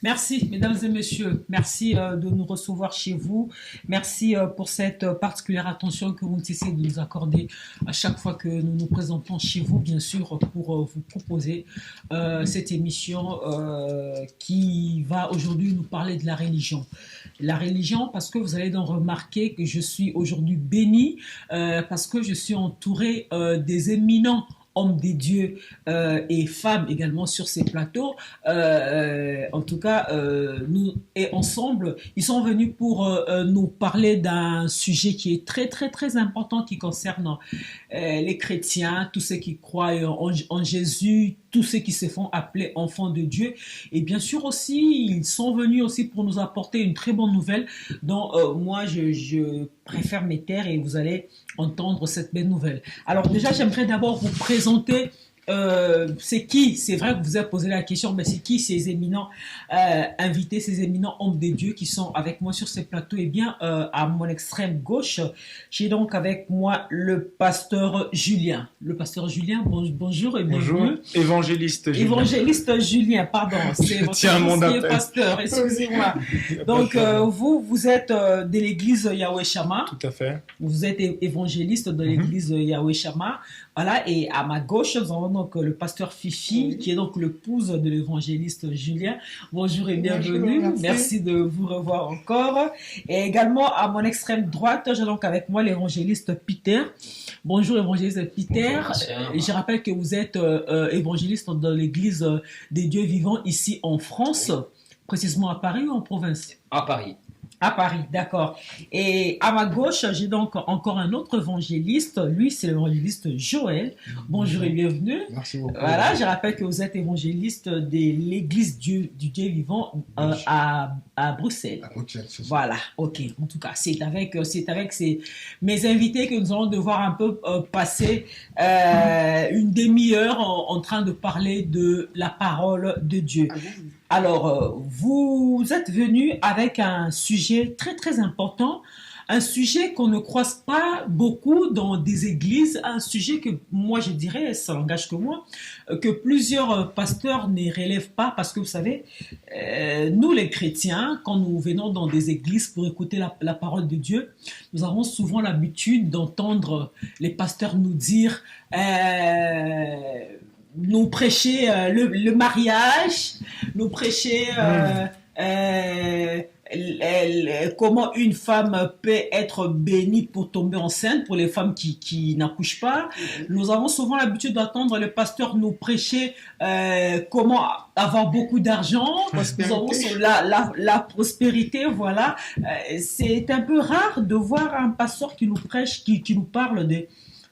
Merci, mesdames et messieurs. Merci de nous recevoir chez vous. Merci pour cette particulière attention que vous ne cessez de nous accorder à chaque fois que nous nous présentons chez vous, bien sûr, pour vous proposer cette émission qui va aujourd'hui nous parler de la religion. La religion, parce que vous allez donc remarquer que je suis aujourd'hui béni, parce que je suis entouré des éminents hommes des dieux et femmes également sur ces plateaux. En tout cas, nous et ensemble, ils sont venus pour nous parler d'un sujet qui est très très très important qui concerne les chrétiens, tous ceux qui croient en Jésus, tous ceux qui se font appeler enfants de Dieu. Et bien sûr aussi, ils sont venus aussi pour nous apporter une très bonne nouvelle dont moi je préfère me taire et vous allez entendre cette belle nouvelle. Alors déjà, j'aimerais d'abord vous présenter c'est qui, c'est vrai que vous avez posé la question, mais c'est qui ces éminents invités, ces éminents hommes de Dieu qui sont avec moi sur ce plateau? Eh bien, à mon extrême gauche, j'ai donc avec moi le pasteur Julien. Le pasteur Julien, bonjour et Bonjour, bienvenue. évangéliste Julien. Évangéliste Julien, pardon, c'est votre Tiens, mon fils qui est appel. pasteur, excusez-moi. Donc, vous êtes de l'église Yahweh Shammah. Tout à fait. Vous êtes évangéliste de l'église Yahweh Shammah. Voilà, et à ma gauche, nous avons donc le pasteur Fifi, qui est donc l'épouse de l'évangéliste Julien. Bonjour et bienvenue. Bonjour, merci de vous revoir encore. Et également à mon extrême droite, j'ai donc avec moi l'évangéliste Peter. Bonjour évangéliste Peter. Bonjour, Je rappelle que vous êtes évangéliste dans l'église des dieux vivants ici en France, précisément à Paris ou en province? À Paris. À Paris, d'accord. Et à ma gauche, j'ai donc encore un autre évangéliste. Lui, c'est l'évangéliste Joël. Bonjour et bienvenue. Merci beaucoup. Voilà, je rappelle que vous êtes évangéliste de l'église du Dieu vivant à Bruxelles. À Bruxelles, c'est ça. Voilà, ok. En tout cas, c'est avec mes invités que nous allons devoir un peu passer une demi-heure en train de parler de la parole de Dieu. Alors, vous êtes venu avec un sujet très très important, un sujet qu'on ne croise pas beaucoup dans des églises, un sujet que moi je dirais, ça n'engage que moi, que plusieurs pasteurs ne relèvent pas parce que vous savez, nous les chrétiens, quand nous venons dans des églises pour écouter la parole de Dieu, nous avons souvent l'habitude d'entendre les pasteurs nous dire nous prêcher le mariage, nous prêcher comment une femme peut être bénie pour tomber enceinte, pour les femmes qui n'accouchent pas. Nous avons souvent l'habitude d'entendre le pasteur nous prêcher comment avoir beaucoup d'argent. Nous avons la prospérité, voilà. C'est un peu rare de voir un pasteur qui nous prêche, qui nous parle de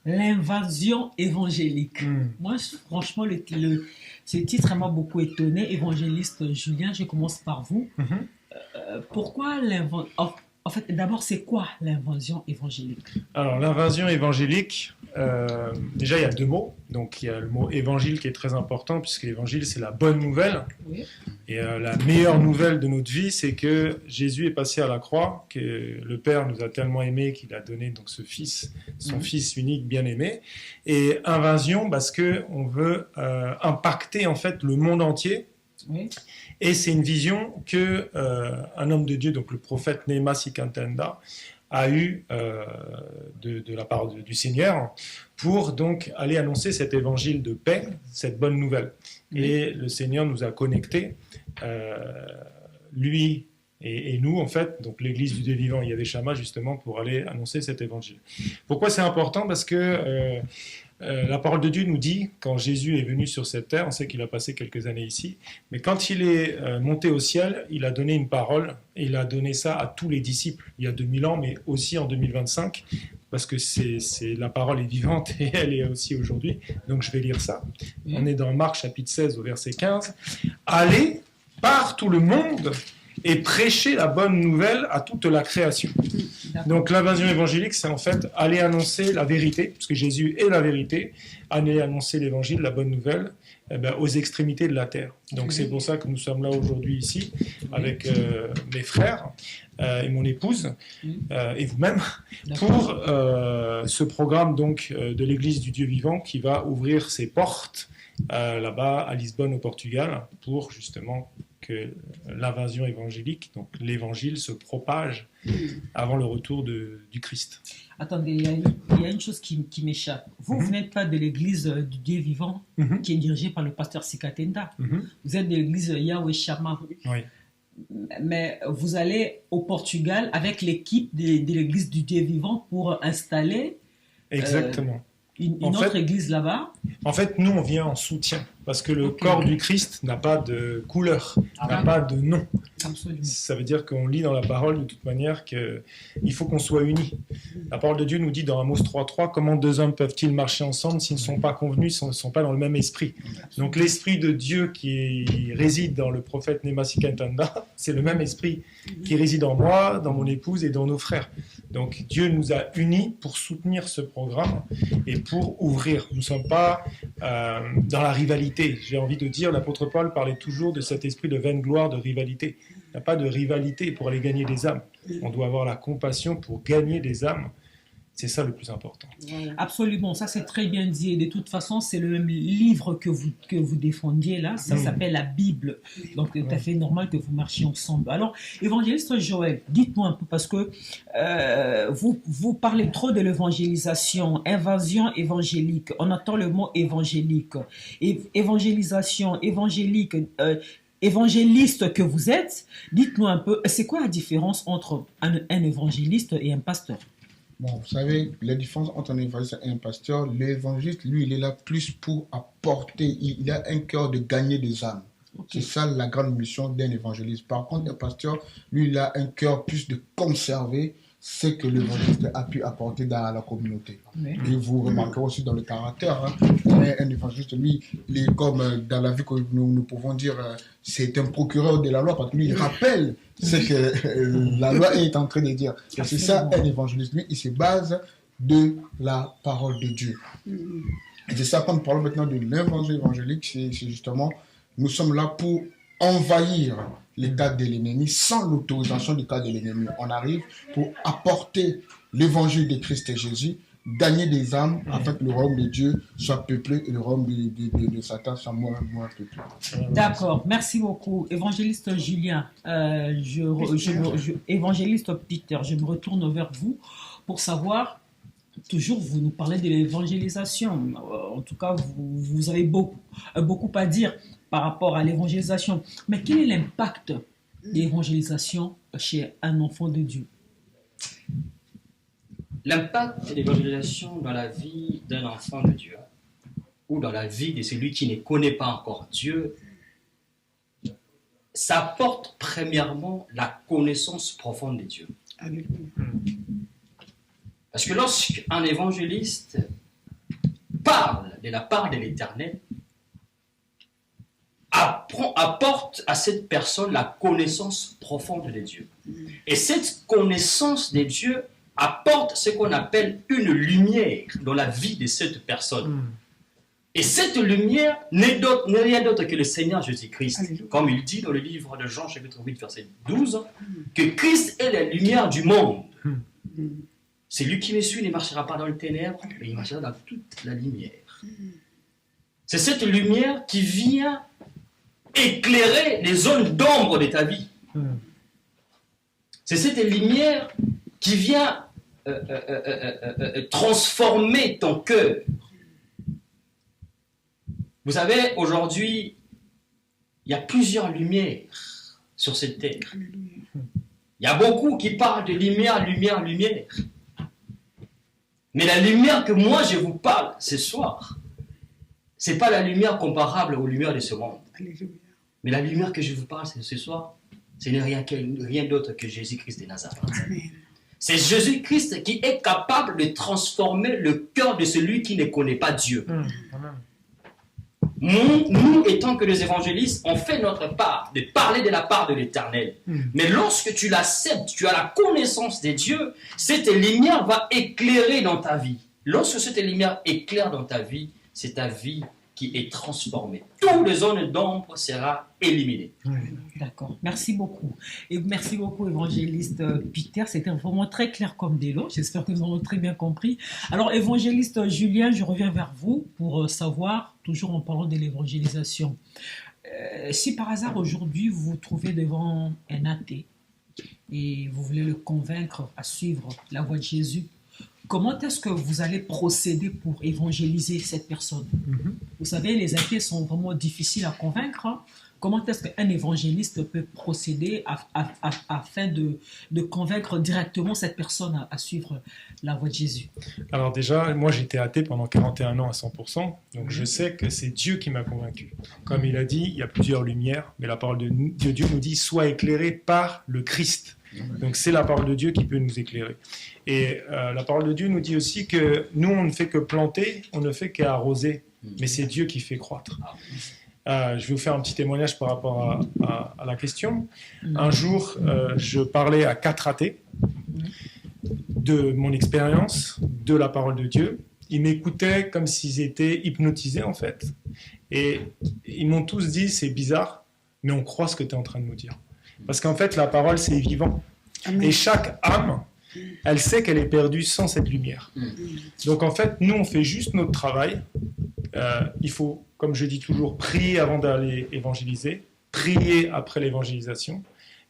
l'invasion évangélique. Moi, franchement, ce titre m'a beaucoup étonné. Évangéliste Julien, je commence par vous. Pourquoi l'invasion... En fait, d'abord, c'est quoi l'invasion évangélique? Alors, l'invasion évangélique, déjà, il y a deux mots. Donc, il y a le mot évangile qui est très important, puisque l'évangile, c'est la bonne nouvelle. Oui. Et la meilleure nouvelle de notre vie, c'est que Jésus est passé à la croix, que le Père nous a tellement aimés qu'il a donné donc ce Fils, son Fils unique bien-aimé. Et invasion, parce qu'on veut impacter en fait le monde entier. Oui. Et c'est une vision que un homme de Dieu, donc le prophète Néhéma Sikantenda, a eu de la part du Seigneur pour donc aller annoncer cet évangile de paix, cette bonne nouvelle. Et le Seigneur nous a connectés, lui et nous en fait, donc l'église du Dieu vivant Yahweh Shammah, justement pour aller annoncer cet évangile. Pourquoi c'est important? Parce que la parole de Dieu nous dit, quand Jésus est venu sur cette terre, on sait qu'il a passé quelques années ici, mais quand il est monté au ciel, il a donné une parole, et il a donné ça à tous les disciples, il y a 2000 ans, mais aussi en 2025, parce que la parole est vivante, et elle est aussi aujourd'hui, donc je vais lire ça. On est dans Marc chapitre 16 au verset 15. « Allez par tout le monde et prêcher la bonne nouvelle à toute la création. » Donc l'invasion évangélique, c'est en fait aller annoncer la vérité, parce que Jésus est la vérité, aller annoncer l'évangile, la bonne nouvelle, aux extrémités de la terre. Donc c'est pour ça que nous sommes là aujourd'hui ici, avec mes frères et mon épouse, et vous-même, pour ce programme donc, de l'Église du Dieu vivant qui va ouvrir ses portes là-bas à Lisbonne au Portugal, pour justement que l'invasion évangélique, donc l'évangile, se propage avant le retour du Christ. Attendez, il y a une chose qui m'échappe. Vous n'êtes pas de l'église du Dieu vivant qui est dirigée par le pasteur Sikatenda. Vous êtes de l'église Yahweh Shammah. Oui. Mais vous allez au Portugal avec l'équipe de l'église du Dieu vivant pour installer Exactement. Une autre église là-bas. En fait, nous, on vient en soutien parce que le corps du Christ n'a pas de couleur, n'a pas de nom. Absolument. Ça veut dire qu'on lit dans la parole de toute manière qu'il faut qu'on soit unis. La parole de Dieu nous dit dans Amos 3.3 comment deux hommes peuvent-ils marcher ensemble s'ils ne sont pas convenus, s'ils ne sont pas dans le même esprit. Donc l'esprit de Dieu qui réside dans le prophète Nemasikantanda, c'est le même esprit qui réside en moi, dans mon épouse et dans nos frères. Donc Dieu nous a unis pour soutenir ce programme et pour ouvrir. Nous ne sommes pas dans la rivalité. J'ai envie de dire, l'apôtre Paul parlait toujours de cet esprit de vaine gloire, de rivalité. Il n'y a pas de rivalité pour aller gagner des âmes. On doit avoir la compassion pour gagner des âmes. C'est ça le plus important. Absolument, ça c'est très bien dit. Et de toute façon, c'est le même livre que vous défendiez là. Ça s'appelle la Bible. Donc, c'est tout à fait normal que vous marchiez ensemble. Alors, évangéliste Joël, dites-moi un peu, parce que vous parlez trop de l'évangélisation, invasion évangélique. On entend le mot évangélique. Évangélisation, évangélique, évangéliste que vous êtes. Dites-nous un peu, c'est quoi la différence entre un évangéliste et un pasteur? Bon, vous savez, la différence entre un évangéliste et un pasteur, l'évangéliste, lui, il est là plus pour apporter, il a un cœur de gagner des âmes. Okay. C'est ça la grande mission d'un évangéliste. Par contre, un pasteur, lui, il a un cœur plus de conserver ce que l'évangéliste a pu apporter dans la communauté. Et vous remarquerez aussi dans le caractère, un évangéliste, lui, il est comme dans la vie que nous pouvons dire, c'est un procureur de la loi, parce que lui, il rappelle ce que la loi est en train de dire. Et c'est ça, un évangéliste, lui, il se base de la parole de Dieu. Et c'est ça qu'on parle maintenant de l'évangile évangélique, c'est justement, nous sommes là pour envahir l'état de l'ennemi sans l'autorisation du cas de l'ennemi. On arrive pour apporter l'évangile de Christ et Jésus, gagner des âmes afin que le royaume de Dieu soit peuplé et le royaume de Satan soit moins peuplé. D'accord, merci beaucoup. Évangéliste Julien, évangéliste Peter, je me retourne vers vous pour savoir, toujours vous nous parlez de l'évangélisation. En tout cas, vous avez beaucoup à dire par rapport à l'évangélisation. Mais quel est l'impact de l'évangélisation chez un enfant de Dieu? L'impact de l'évangélisation dans la vie d'un enfant de Dieu ou dans la vie de celui qui ne connaît pas encore Dieu, ça apporte premièrement la connaissance profonde de Dieu. Parce que lorsqu'un évangéliste parle de la part de l'Éternel, apporte à cette personne la connaissance profonde de Dieu. Et cette connaissance de Dieu apporte ce qu'on appelle une lumière dans la vie de cette personne. Et cette lumière n'est rien d'autre que le Seigneur Jésus-Christ. Comme il dit dans le livre de Jean, chapitre 8, verset 12, que Christ est la lumière du monde. Celui qui me suit ne marchera pas dans le ténèbres, mais il marchera dans toute la lumière. C'est cette lumière qui vient éclairer les zones d'ombre de ta vie. C'est cette lumière qui vient transformer ton cœur. Vous savez, aujourd'hui, il y a plusieurs lumières sur cette terre. Il y a beaucoup qui parlent de lumière, lumière, lumière. Mais la lumière que moi je vous parle ce soir, ce n'est pas la lumière comparable aux lumières de ce monde. Mais la lumière que je vous parle ce soir, ce n'est rien d'autre que Jésus-Christ de Nazareth. C'est Jésus-Christ qui est capable de transformer le cœur de celui qui ne connaît pas Dieu. Nous, étant que les évangélistes, on fait notre part de parler de la part de l'Éternel. Mais lorsque tu l'acceptes, tu as la connaissance de Dieu, cette lumière va éclairer dans ta vie. Lorsque cette lumière éclaire dans ta vie, c'est ta vie qui est transformée. Toutes les zones d'ombre seront éliminées. D'accord. Merci beaucoup. Et merci beaucoup, évangéliste Peter. C'était vraiment très clair comme des lots. J'espère que nous avons très bien compris. Alors, évangéliste Julien, je reviens vers vous pour savoir, toujours en parlant de l'évangélisation, Si par hasard aujourd'hui vous vous trouvez devant un athée et vous voulez le convaincre à suivre la voie de Jésus, comment est-ce que vous allez procéder pour évangéliser cette personne? Vous savez, les athées sont vraiment difficiles à convaincre, hein. Comment est-ce qu'un évangéliste peut procéder afin de convaincre directement cette personne à suivre la voie de Jésus? Alors déjà, moi j'étais athée pendant 41 ans à 100%, donc je sais que c'est Dieu qui m'a convaincu. Comme il a dit, il y a plusieurs lumières, mais la parole de Dieu nous dit « Sois éclairé par le Christ ». Donc c'est la parole de Dieu qui peut nous éclairer. Et la parole de Dieu nous dit aussi que nous, on ne fait que planter, on ne fait qu'arroser, mais c'est Dieu qui fait croître. Je vais vous faire un petit témoignage par rapport à la question. Un jour, je parlais à 4 athées de mon expérience, de la parole de Dieu. Ils m'écoutaient comme s'ils étaient hypnotisés, en fait. Et ils m'ont tous dit, c'est bizarre, mais on croit ce que tu es en train de nous dire. Parce qu'en fait, la parole, c'est vivant. Et chaque âme, elle sait qu'elle est perdue sans cette lumière. Donc, en fait, nous, on fait juste notre travail. Il faut, comme je dis toujours, prier avant d'aller évangéliser, prier après l'évangélisation,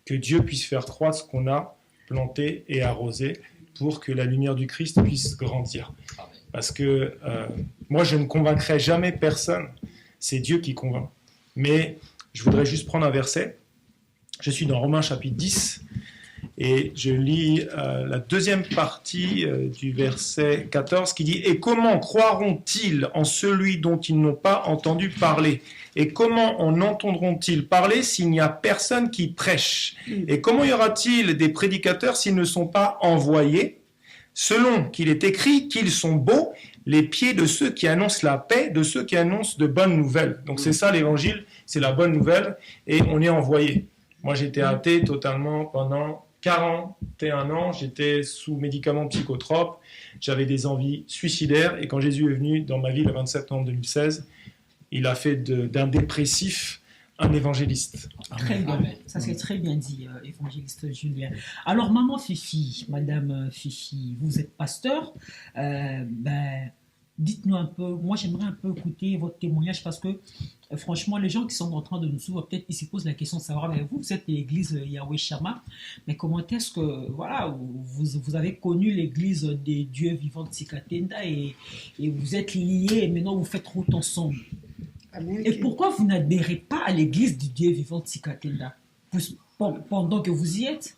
que Dieu puisse faire croître ce qu'on a planté et arrosé pour que la lumière du Christ puisse grandir. Parce que moi, je ne convaincrai jamais personne. C'est Dieu qui convainc. Mais je voudrais juste prendre un verset. Je suis dans Romains chapitre 10 et je lis la deuxième partie du verset 14 qui dit « Et comment croiront-ils en celui dont ils n'ont pas entendu parler ? Et comment en entendront-ils parler s'il n'y a personne qui prêche ? Et comment y aura-t-il des prédicateurs s'ils ne sont pas envoyés ? Selon qu'il est écrit qu'ils sont beaux, les pieds de ceux qui annoncent la paix, de ceux qui annoncent de bonnes nouvelles. » Donc c'est ça l'évangile, c'est la bonne nouvelle et on est envoyé. Moi, j'étais athée totalement pendant 41 ans. J'étais sous médicaments psychotropes. J'avais des envies suicidaires. Et quand Jésus est venu dans ma vie le 27 novembre 2016, il a fait d'un dépressif un évangéliste. Très bien. Ça, c'est très bien dit, évangéliste Julien. Alors, maman Fifi, madame Fifi, vous êtes pasteur. Dites-nous un peu, moi j'aimerais un peu écouter votre témoignage parce que franchement les gens qui sont en train de nous suivre peut-être ils se posent la question de savoir mais vous êtes l'église Yahweh Shammah, mais comment est-ce que voilà, vous avez connu l'église des dieux vivants de Tsikatenda et vous êtes liés et maintenant vous faites route ensemble. Amen. Et pourquoi vous n'adhérez pas à l'église du dieu vivant de Tsikatenda pendant que vous y êtes?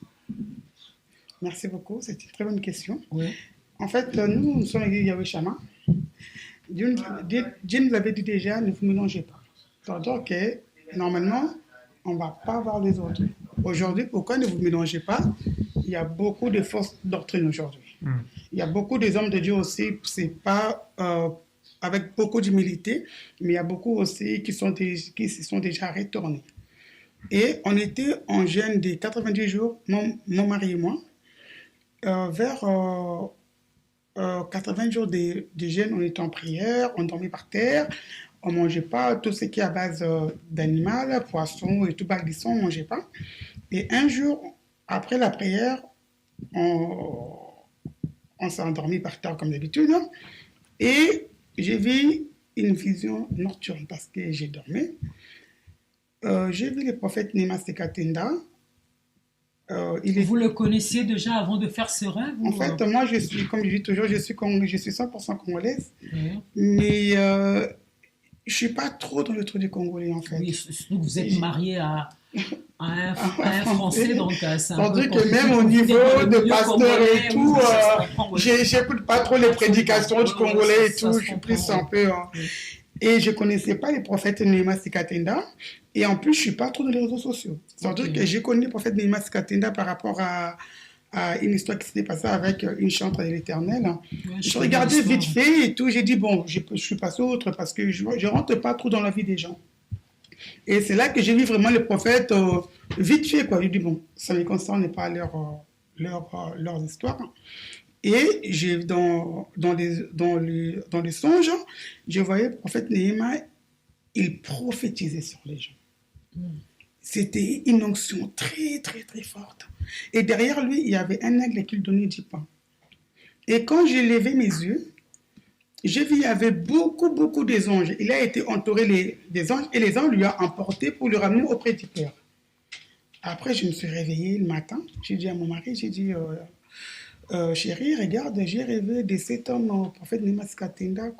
Merci beaucoup, c'est une très bonne question. Oui. En fait, nous sommes l'église Yahweh Shammah. Dieu nous avait dit déjà, ne vous mélangez pas. C'est-à-dire que, normalement, on ne va pas voir les autres. Aujourd'hui, pourquoi ne vous mélangez pas? Il y a beaucoup de fausses doctrines aujourd'hui. Il y a beaucoup des hommes de Dieu aussi, c'est pas avec beaucoup d'humilité, mais il y a beaucoup aussi qui se sont déjà retournés. Et on était en jeûne des 90 jours, mon mari et moi, vers 80 jours de jeûne, on était en prière, on dormait par terre, on ne mangeait pas tout ce qui est à base d'animal, poisson et tout balisson, on ne mangeait pas. Et un jour, après la prière, on s'est endormi par terre comme d'habitude. Et j'ai vu une vision nocturne parce que j'ai dormi. J'ai vu le prophète Nema Tsikatenda. Vous le connaissiez déjà avant de faire ce rêve? En fait, moi, je suis, comme je dis toujours, je suis 100% congolaise. Mais je ne suis pas trop dans le truc du Congolais, en fait. Oui, surtout que vous êtes marié à un Français, donc c'est un peu que même au niveau de pasteur et tout, je n'écoute pas trop les prédications du Congolais et tout, je suis plus un peu... Et je ne connaissais pas les prophètes Nema Tsikatenda. Et en plus, je ne suis pas trop dans les réseaux sociaux. C'est-à-dire que j'ai connu le prophète Nema Tsikatenda par rapport à une histoire qui s'était passée avec une chantre de l'Éternel. Je regardais vite fait et tout. J'ai dit, bon, je suis passé autre parce que je ne rentre pas trop dans la vie des gens. Et c'est là que j'ai vu vraiment les prophètes vite fait, quoi. J'ai dit, bon, ça ne me concerne pas leurs histoires. Et dans les songes, je voyais le prophète Néhéma, il prophétisait sur les gens. C'était une onction très, très, très forte. Et derrière lui, il y avait un aigle qui lui donnait du pain. Et quand j'ai levé mes yeux, j'ai vu, il y avait beaucoup des anges. Il a été entouré des anges et les anges lui ont emporté pour le ramener auprès du Père. Après, je me suis réveillée le matin. J'ai dit à mon mari, j'ai dit, chérie, regarde, j'ai rêvé de cet homme, prophète Nemas Katenda,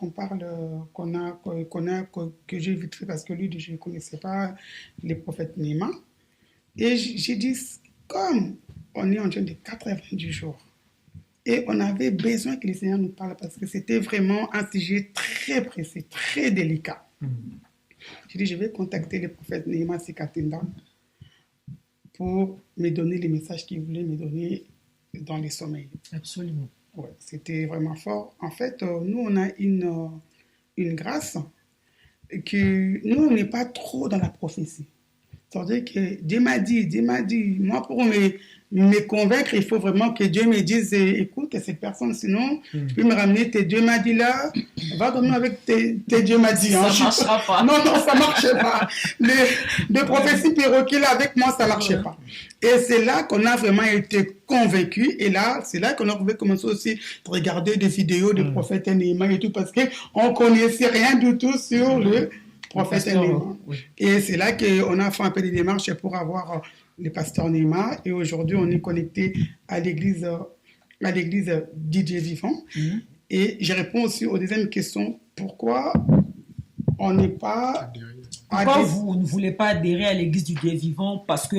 que j'ai vite fait parce que lui, je ne connaissais pas les prophètes Nema. Et j'ai dit, comme on est en train de 90 jours, et on avait besoin que le Seigneur nous parle parce que c'était vraiment un sujet très précis, très délicat. J'ai dit, je vais contacter le prophète Nemas Katenda pour me donner les messages qu'il voulait me donner dans les sommeils. Absolument. Ouais, c'était vraiment fort. En fait, nous, on a une grâce que nous, on n'est pas trop dans la prophétie. C'est-à-dire que Dieu m'a dit, moi, pour me convaincre, il faut vraiment que Dieu me dise, écoute, cette personne, sinon, tu peux me ramener tes Dieu m'a dit là, va dormir avec tes Dieu m'a dit. Ça ne marchera pas. Non, ça ne marchait pas. Les prophéties perroquées, là, avec moi, ça ne marchait pas. Et c'est là qu'on a vraiment été convaincus. Et là, c'est là qu'on a commencé aussi à regarder des vidéos de prophètes Néhémie et tout, parce qu'on ne connaissait rien du tout sur le prophète Néhémie. Oui. Et c'est là qu'on a fait un peu des démarches pour avoir le pasteur Néhémie. Et aujourd'hui, on est connecté à l'église du Dieu vivant. Et je réponds aussi aux deuxième question. Pourquoi on n'est pas... Pourquoi vous ne voulez pas adhérer à l'église du Dieu vivant? Parce que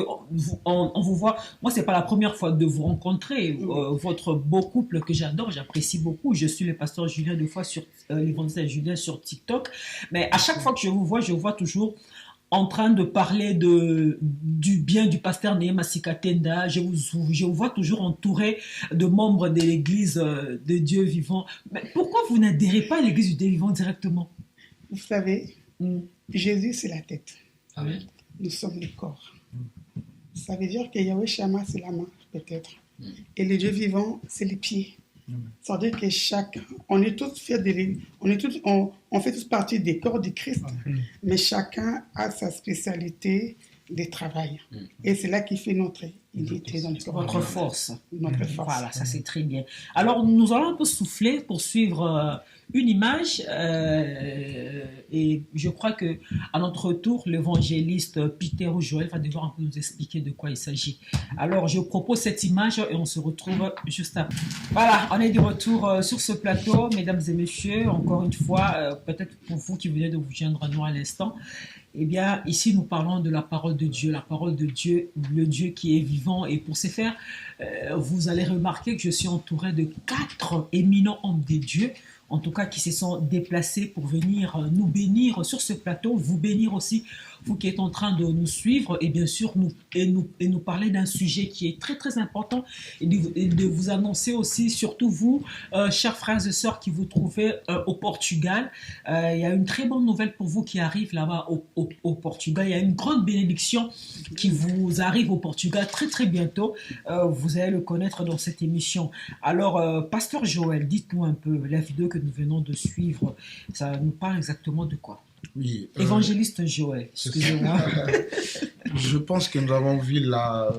on vous voit, moi c'est pas la première fois de vous rencontrer, votre beau couple que j'adore, j'apprécie beaucoup. Je suis le pasteur Julien deux fois sur l'évangile Julien sur TikTok, mais à chaque fois que je vous vois toujours en train de parler du bien du pasteur Nemas Katenda. Je vous vois toujours entouré de membres de l'église de Dieu vivant. Mais pourquoi vous n'adhérez pas à l'église du Dieu vivant directement? Vous savez, Jésus, c'est la tête. Amen. Nous sommes le corps. Ça veut dire que Yahweh Shammah, c'est la main, peut-être. Et le Dieu vivant, c'est les pieds. Ça veut dire que chacun, on est tous fiers on fait tous partie des corps du Christ, mais chacun a sa spécialité de travail. Et c'est là qui fait notre unité dans le corps. Votre force. Notre force. Voilà, ça c'est très bien. Alors, nous allons un peu souffler pour suivre une image et je crois que à notre tour, l'évangéliste Peter ou Joël va devoir un peu nous expliquer de quoi il s'agit. Alors, je propose cette image et on se retrouve juste après. Voilà, on est de retour sur ce plateau, mesdames et messieurs. Encore une fois, peut-être pour vous qui venez de vous joindre à nous à l'instant, eh bien, ici, nous parlons de la parole de Dieu, le Dieu qui est vivant. Et pour ce faire, vous allez remarquer que je suis entouré de 4 éminents hommes de Dieu, en tout cas qui se sont déplacés pour venir nous bénir sur ce plateau, vous bénir aussi, vous qui êtes en train de nous suivre, et bien sûr, nous parler d'un sujet qui est très, très important, et de vous annoncer aussi, surtout vous, chers frères et sœurs qui vous trouvez au Portugal, il y a une très bonne nouvelle pour vous qui arrive là-bas au Portugal. Il y a une grande bénédiction qui vous arrive au Portugal très, très bientôt. Vous allez le connaître dans cette émission. Alors, Pasteur Joël, dites-nous un peu, la vidéo que nous venons de suivre, ça nous parle exactement de quoi? Oui, Évangéliste Joël, excusez-moi. Je pense que nous avons vu la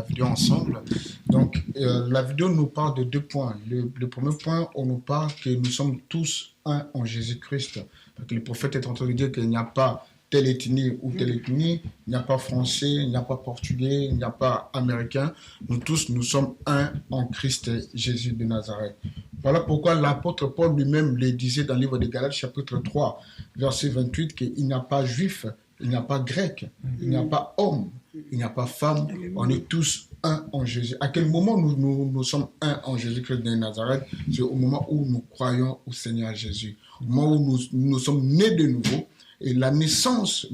vidéo ensemble. Donc, la vidéo nous parle de 2 points. Le premier point, on nous parle que nous sommes tous un en Jésus-Christ. Le prophète est en train de dire qu'il n'y a pas telle ethnie ou telle ethnie, il n'y a pas français, il n'y a pas portugais, il n'y a pas américain. Nous tous, nous sommes un en Christ Jésus de Nazareth. Voilà pourquoi l'apôtre Paul lui-même le disait dans le livre de Galates, chapitre 3, verset 28, qu'il n'y a pas juif, il n'y a pas grec, il n'y a pas homme, il n'y a pas femme, on est tous un en Jésus. À quel moment nous sommes un en Jésus-Christ de Nazareth? C'est au moment où nous croyons au Seigneur Jésus, au moment où nous sommes nés de nouveau. Et la naissance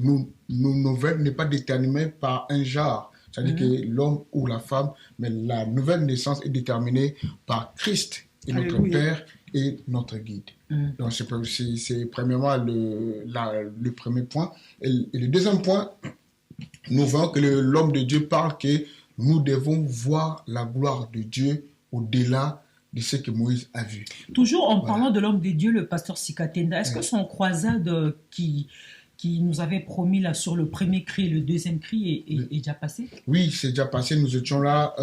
nouvelle n'est pas déterminée par un genre, c'est-à-dire que l'homme ou la femme, mais la nouvelle naissance est déterminée par Christ et notre Père et notre guide. Donc c'est premièrement le premier point. Et le deuxième point, nous voyons que l'homme de Dieu parle que nous devons voir la gloire de Dieu au-delà de ce que Moïse a vu. Toujours en parlant de l'homme de Dieu, le pasteur Sikatenda, est-ce que son croisade qui nous avait promis là sur le premier cri et le deuxième cri est déjà passé? Oui, c'est déjà passé. Nous étions là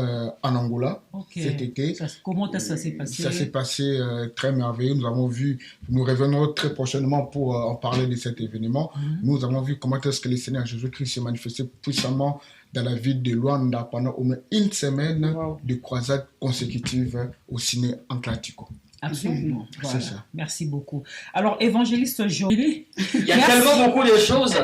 en Angola cet été. Comment ça s'est passé? Ça s'est passé très merveilleux. Nous avons vu, nous reviendrons très prochainement pour en parler de cet événement. Nous avons vu comment est-ce que le Seigneur Jésus-Christ s'est manifesté puissamment dans la ville de Luanda pendant au moins une semaine de croisade consécutive au ciné Atlantico. Absolument. Voilà. C'est ça. Merci beaucoup. Alors, évangéliste Joël. Il y a tellement beaucoup de choses.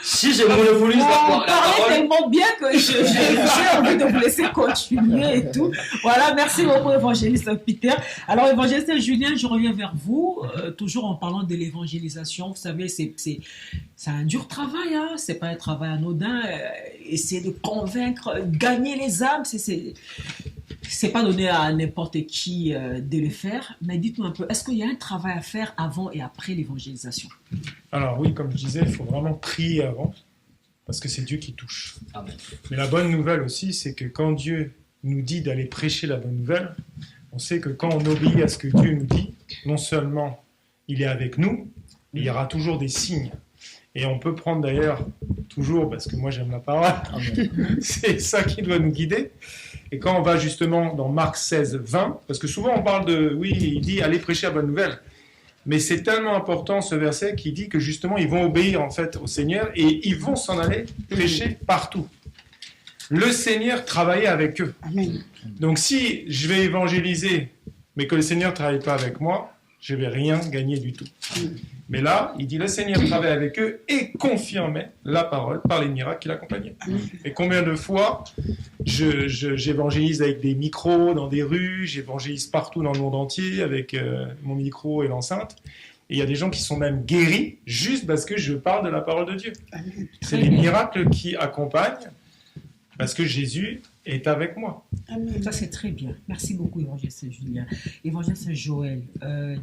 Si je monopolise la parole. Tellement bien que j'ai envie de vous laisser continuer et tout. Voilà, merci beaucoup, évangéliste Peter. Alors, évangéliste Julien, je reviens vers vous, toujours en parlant de l'évangélisation. Vous savez, c'est un dur travail, hein. C'est pas un travail anodin. Essayer de convaincre, gagner les âmes, c'est pas donné à n'importe qui de le faire, mais dites-nous un peu, est-ce qu'il y a un travail à faire avant et après l'évangélisation? Alors oui, comme je disais, il faut vraiment prier avant, parce que c'est Dieu qui touche. Amen. Mais la bonne nouvelle aussi, c'est que quand Dieu nous dit d'aller prêcher la bonne nouvelle, on sait que quand on obéit à ce que Dieu nous dit, non seulement il est avec nous, mais il y aura toujours des signes. Et on peut prendre d'ailleurs toujours, parce que moi j'aime la parole, c'est ça qui doit nous guider. Et quand on va justement dans Marc 16, 20, parce que souvent on parle il dit allez prêcher la bonne nouvelle. Mais c'est tellement important ce verset qui dit que justement ils vont obéir en fait au Seigneur et ils vont s'en aller prêcher partout. Le Seigneur travaillait avec eux. Amen. Donc si je vais évangéliser, mais que le Seigneur ne travaille pas avec moi, je ne vais rien gagner du tout. Mais là, il dit, le Seigneur travaille avec eux et confirmait la parole par les miracles qui l'accompagnaient. Et combien de fois j'évangélise avec des micros dans des rues, j'évangélise partout dans le monde entier avec mon micro et l'enceinte. Et il y a des gens qui sont même guéris juste parce que je parle de la parole de Dieu. C'est les miracles qui accompagnent parce que Jésus est avec moi. Amen. Ça, c'est très bien. Merci beaucoup, évangéliste Julien. Évangéliste Joël,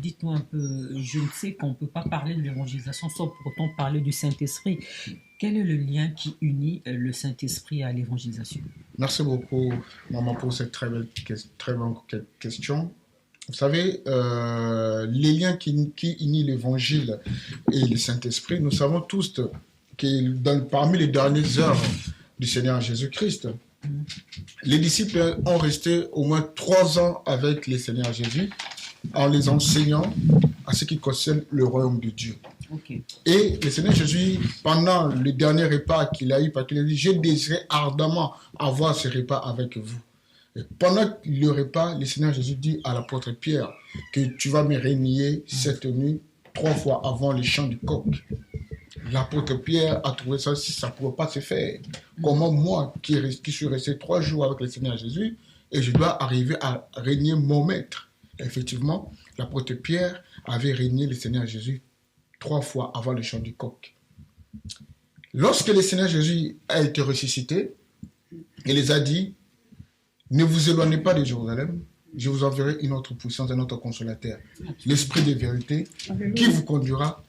dites-nous un peu, je ne sais qu'on ne peut pas parler de l'évangélisation sans pour autant parler du Saint-Esprit. Quel est le lien qui unit le Saint-Esprit à l'évangélisation? Merci beaucoup, maman, pour cette très bonne question. Vous savez, les liens qui unissent l'Évangile et le Saint-Esprit, nous savons tous que parmi les dernières heures du Seigneur Jésus-Christ, les disciples ont resté au moins 3 ans avec le Seigneur Jésus en les enseignant à ce qui concerne le royaume de Dieu. Okay. Et le Seigneur Jésus, pendant le dernier repas qu'il a eu, parce qu'il a dit, je désirais ardemment avoir ce repas avec vous. Et pendant le repas, le Seigneur Jésus dit à l'apôtre Pierre que tu vas me renier cette nuit 3 fois avant le chant du coq. L'apôtre Pierre a trouvé ça, ça ne pouvait pas se faire. Comment moi, qui suis resté 3 jours avec le Seigneur Jésus, et je dois arriver à régner mon maître. Effectivement, l'apôtre Pierre avait régné le Seigneur Jésus 3 fois avant le chant du coq. Lorsque le Seigneur Jésus a été ressuscité, il les a dit, ne vous éloignez pas de Jérusalem, je vous enverrai une autre puissance, un autre consolateur, l'Esprit de vérité, qui vous conduira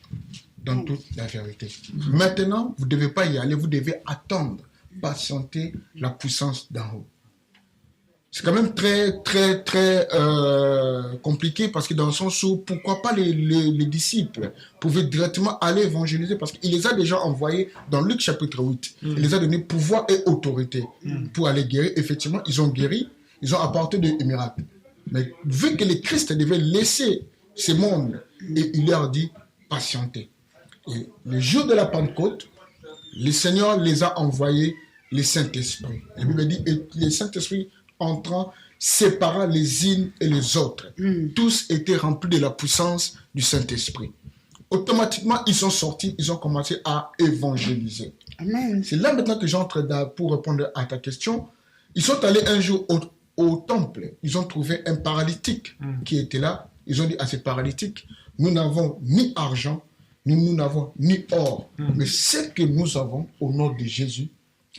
dans toute la vérité. Maintenant, vous ne devez pas y aller, vous devez attendre, patienter la puissance d'en haut. C'est quand même très compliqué parce que dans le sens où, pourquoi pas les disciples pouvaient directement aller évangéliser parce qu'il les a déjà envoyés dans Luc chapitre 8. Il les a donné pouvoir et autorité pour aller guérir. Effectivement, ils ont guéri, ils ont apporté des miracles. Mais vu que le Christ devait laisser ce monde, et il leur dit, patientez. Et le jour de la Pentecôte, le Seigneur les a envoyés le Saint-Esprit. La Bible dit, et le Saint-Esprit entrant, séparant les uns et les autres. Tous étaient remplis de la puissance du Saint-Esprit. Automatiquement, ils sont sortis, ils ont commencé à évangéliser. Amen. C'est là maintenant que j'entre pour répondre à ta question. Ils sont allés un jour au temple. Ils ont trouvé un paralytique qui était là. Ils ont dit à ces paralytiques, nous n'avons ni argent, nous n'avons ni or. Mais ce que nous avons, au nom de Jésus,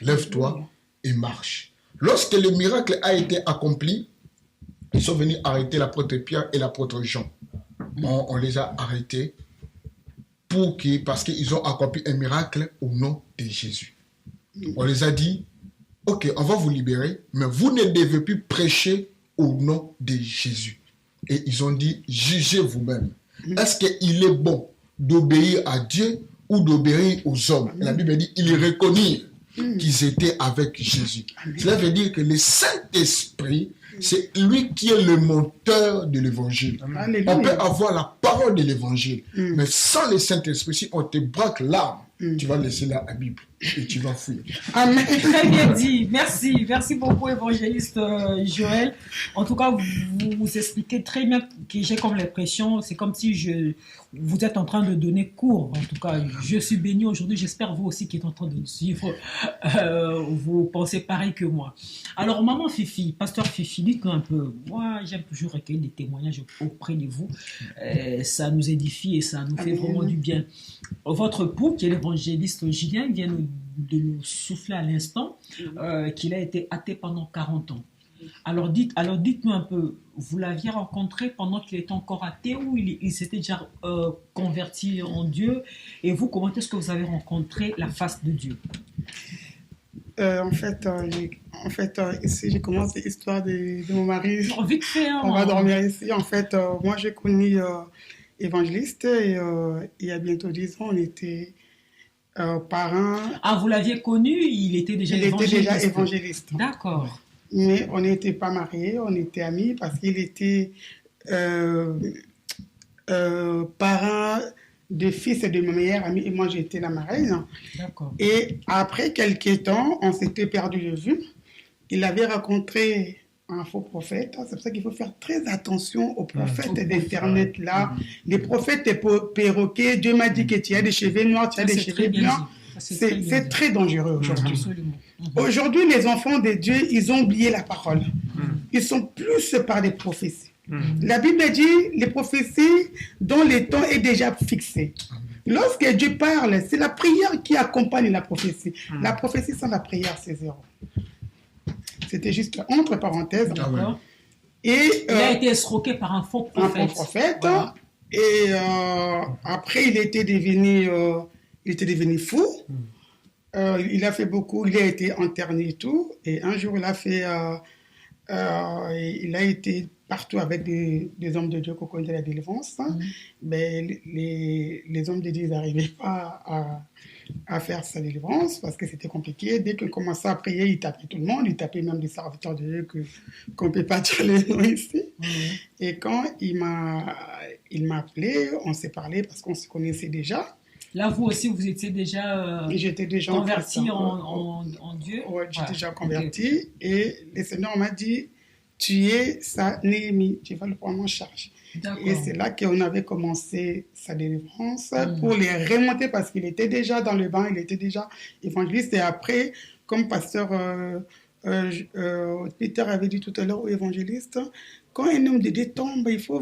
lève-toi et marche. Lorsque le miracle a été accompli, ils sont venus arrêter l'apôtre Pierre et l'apôtre Jean. On les a arrêtés parce qu'ils ont accompli un miracle au nom de Jésus. On les a dit, ok, on va vous libérer, mais vous ne devez plus prêcher au nom de Jésus. Et ils ont dit, jugez vous-même. Est-ce qu'il est bon d'obéir à Dieu ou d'obéir aux hommes. La Bible dit ils reconnurent qu'ils étaient avec Jésus. Cela veut dire que le Saint-Esprit, c'est lui qui est le moteur de l'évangile. On peut avoir la parole de l'évangile, mais sans le Saint-Esprit, si on te braque l'âme, tu vas laisser la Bible et tu vas fuir. Amen. Très bien dit. Merci. Merci beaucoup, évangéliste Joël. En tout cas, vous expliquez très bien, que j'ai comme l'impression, c'est comme si vous êtes en train de donner cours. En tout cas, je suis béni aujourd'hui. J'espère vous aussi qui êtes en train de suivre. Vous pensez pareil que moi. Alors, maman Fifi, pasteur Fifi, dites-nous un peu. Moi, j'aime toujours recueillir des témoignages auprès de vous. Ça nous édifie et ça nous fait vraiment du bien. Votre époux, qui est l'évangéliste Julien, vient de nous souffler à l'instant qu'il a été athée pendant 40 ans. Alors dites-nous un peu, vous l'aviez rencontré pendant qu'il était encore athée ou il s'était déjà converti en Dieu? Et vous, comment est-ce que vous avez rencontré la face de Dieu? En fait, ici, j'ai commencé l'histoire de mon mari. Vite fait, hein, on va dormir ici. En fait, moi, j'ai connu évangéliste et il y a bientôt 10 ans, on était parents. Ah, vous l'aviez connu, il était déjà évangéliste. D'accord. Mais on n'était pas mariés, on était amis parce qu'il était parent de fils de ma meilleure amie et moi j'étais la marraine. D'accord. Et après quelques temps, on s'était perdu de vue. Il avait rencontré un faux prophète. C'est pour ça qu'il faut faire très attention aux prophètes d'Internet là. Les prophètes perroquets, Dieu m'a dit que tu as des cheveux noirs, tu as des cheveux blancs. C'est très dangereux aujourd'hui. Aujourd'hui, les enfants de Dieu, ils ont oublié la parole. Ils sont plus par des prophéties. La Bible dit, les prophéties dont le temps est déjà fixé. Lorsque Dieu parle, c'est la prière qui accompagne la prophétie. La prophétie sans la prière, c'est zéro. C'était juste entre parenthèses. Et, il a été escroqué par un faux prophète. Un faux prophète. Voilà. Et après, il était devenu fou. Il a fait beaucoup, il a été interné et tout. Et un jour, il a été partout avec des hommes de Dieu qu'on connaît de la délivrance. Mais les hommes de Dieu n'arrivaient pas à faire sa délivrance parce que c'était compliqué. Dès qu'il commençait à prier, il tapait tout le monde. Il tapait même des serviteurs de Dieu qu'on ne peut pas dire les noms ici. Et quand il m'a appelé, on s'est parlé parce qu'on se connaissait déjà. Là, vous aussi, vous étiez déjà, converti en Dieu? Oui, j'étais déjà converti. Et le Seigneur m'a dit, tu es sa Néhémie, tu vas le prendre en charge. Et c'est là qu'on avait commencé sa délivrance pour les remonter parce qu'il était déjà dans le bain, il était déjà évangéliste. Et après, comme pasteur Peter avait dit tout à l'heure aux évangélistes, quand un homme de Dieu tombe, il faut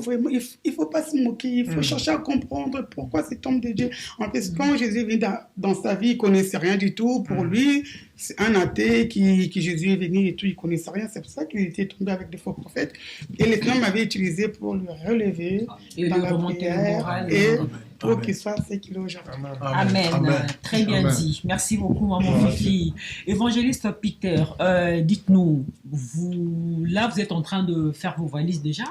pas se moquer, il faut chercher à comprendre pourquoi cet homme de Dieu. En plus, quand Jésus est venu dans sa vie, il ne connaissait rien du tout. Pour lui, c'est un athée qui Jésus est venu et tout, il ne connaissait rien. C'est pour ça qu'il était tombé avec des faux prophètes. Et le Seigneur m'avait utilisé pour le relever et dans la prière et pour qu'il soit ce qu'il est aujourd'hui. Amen. Très bien dit. Merci beaucoup, maman Fifi. Évangéliste Peter, dites-nous, vous êtes en train de faire vos valises déjà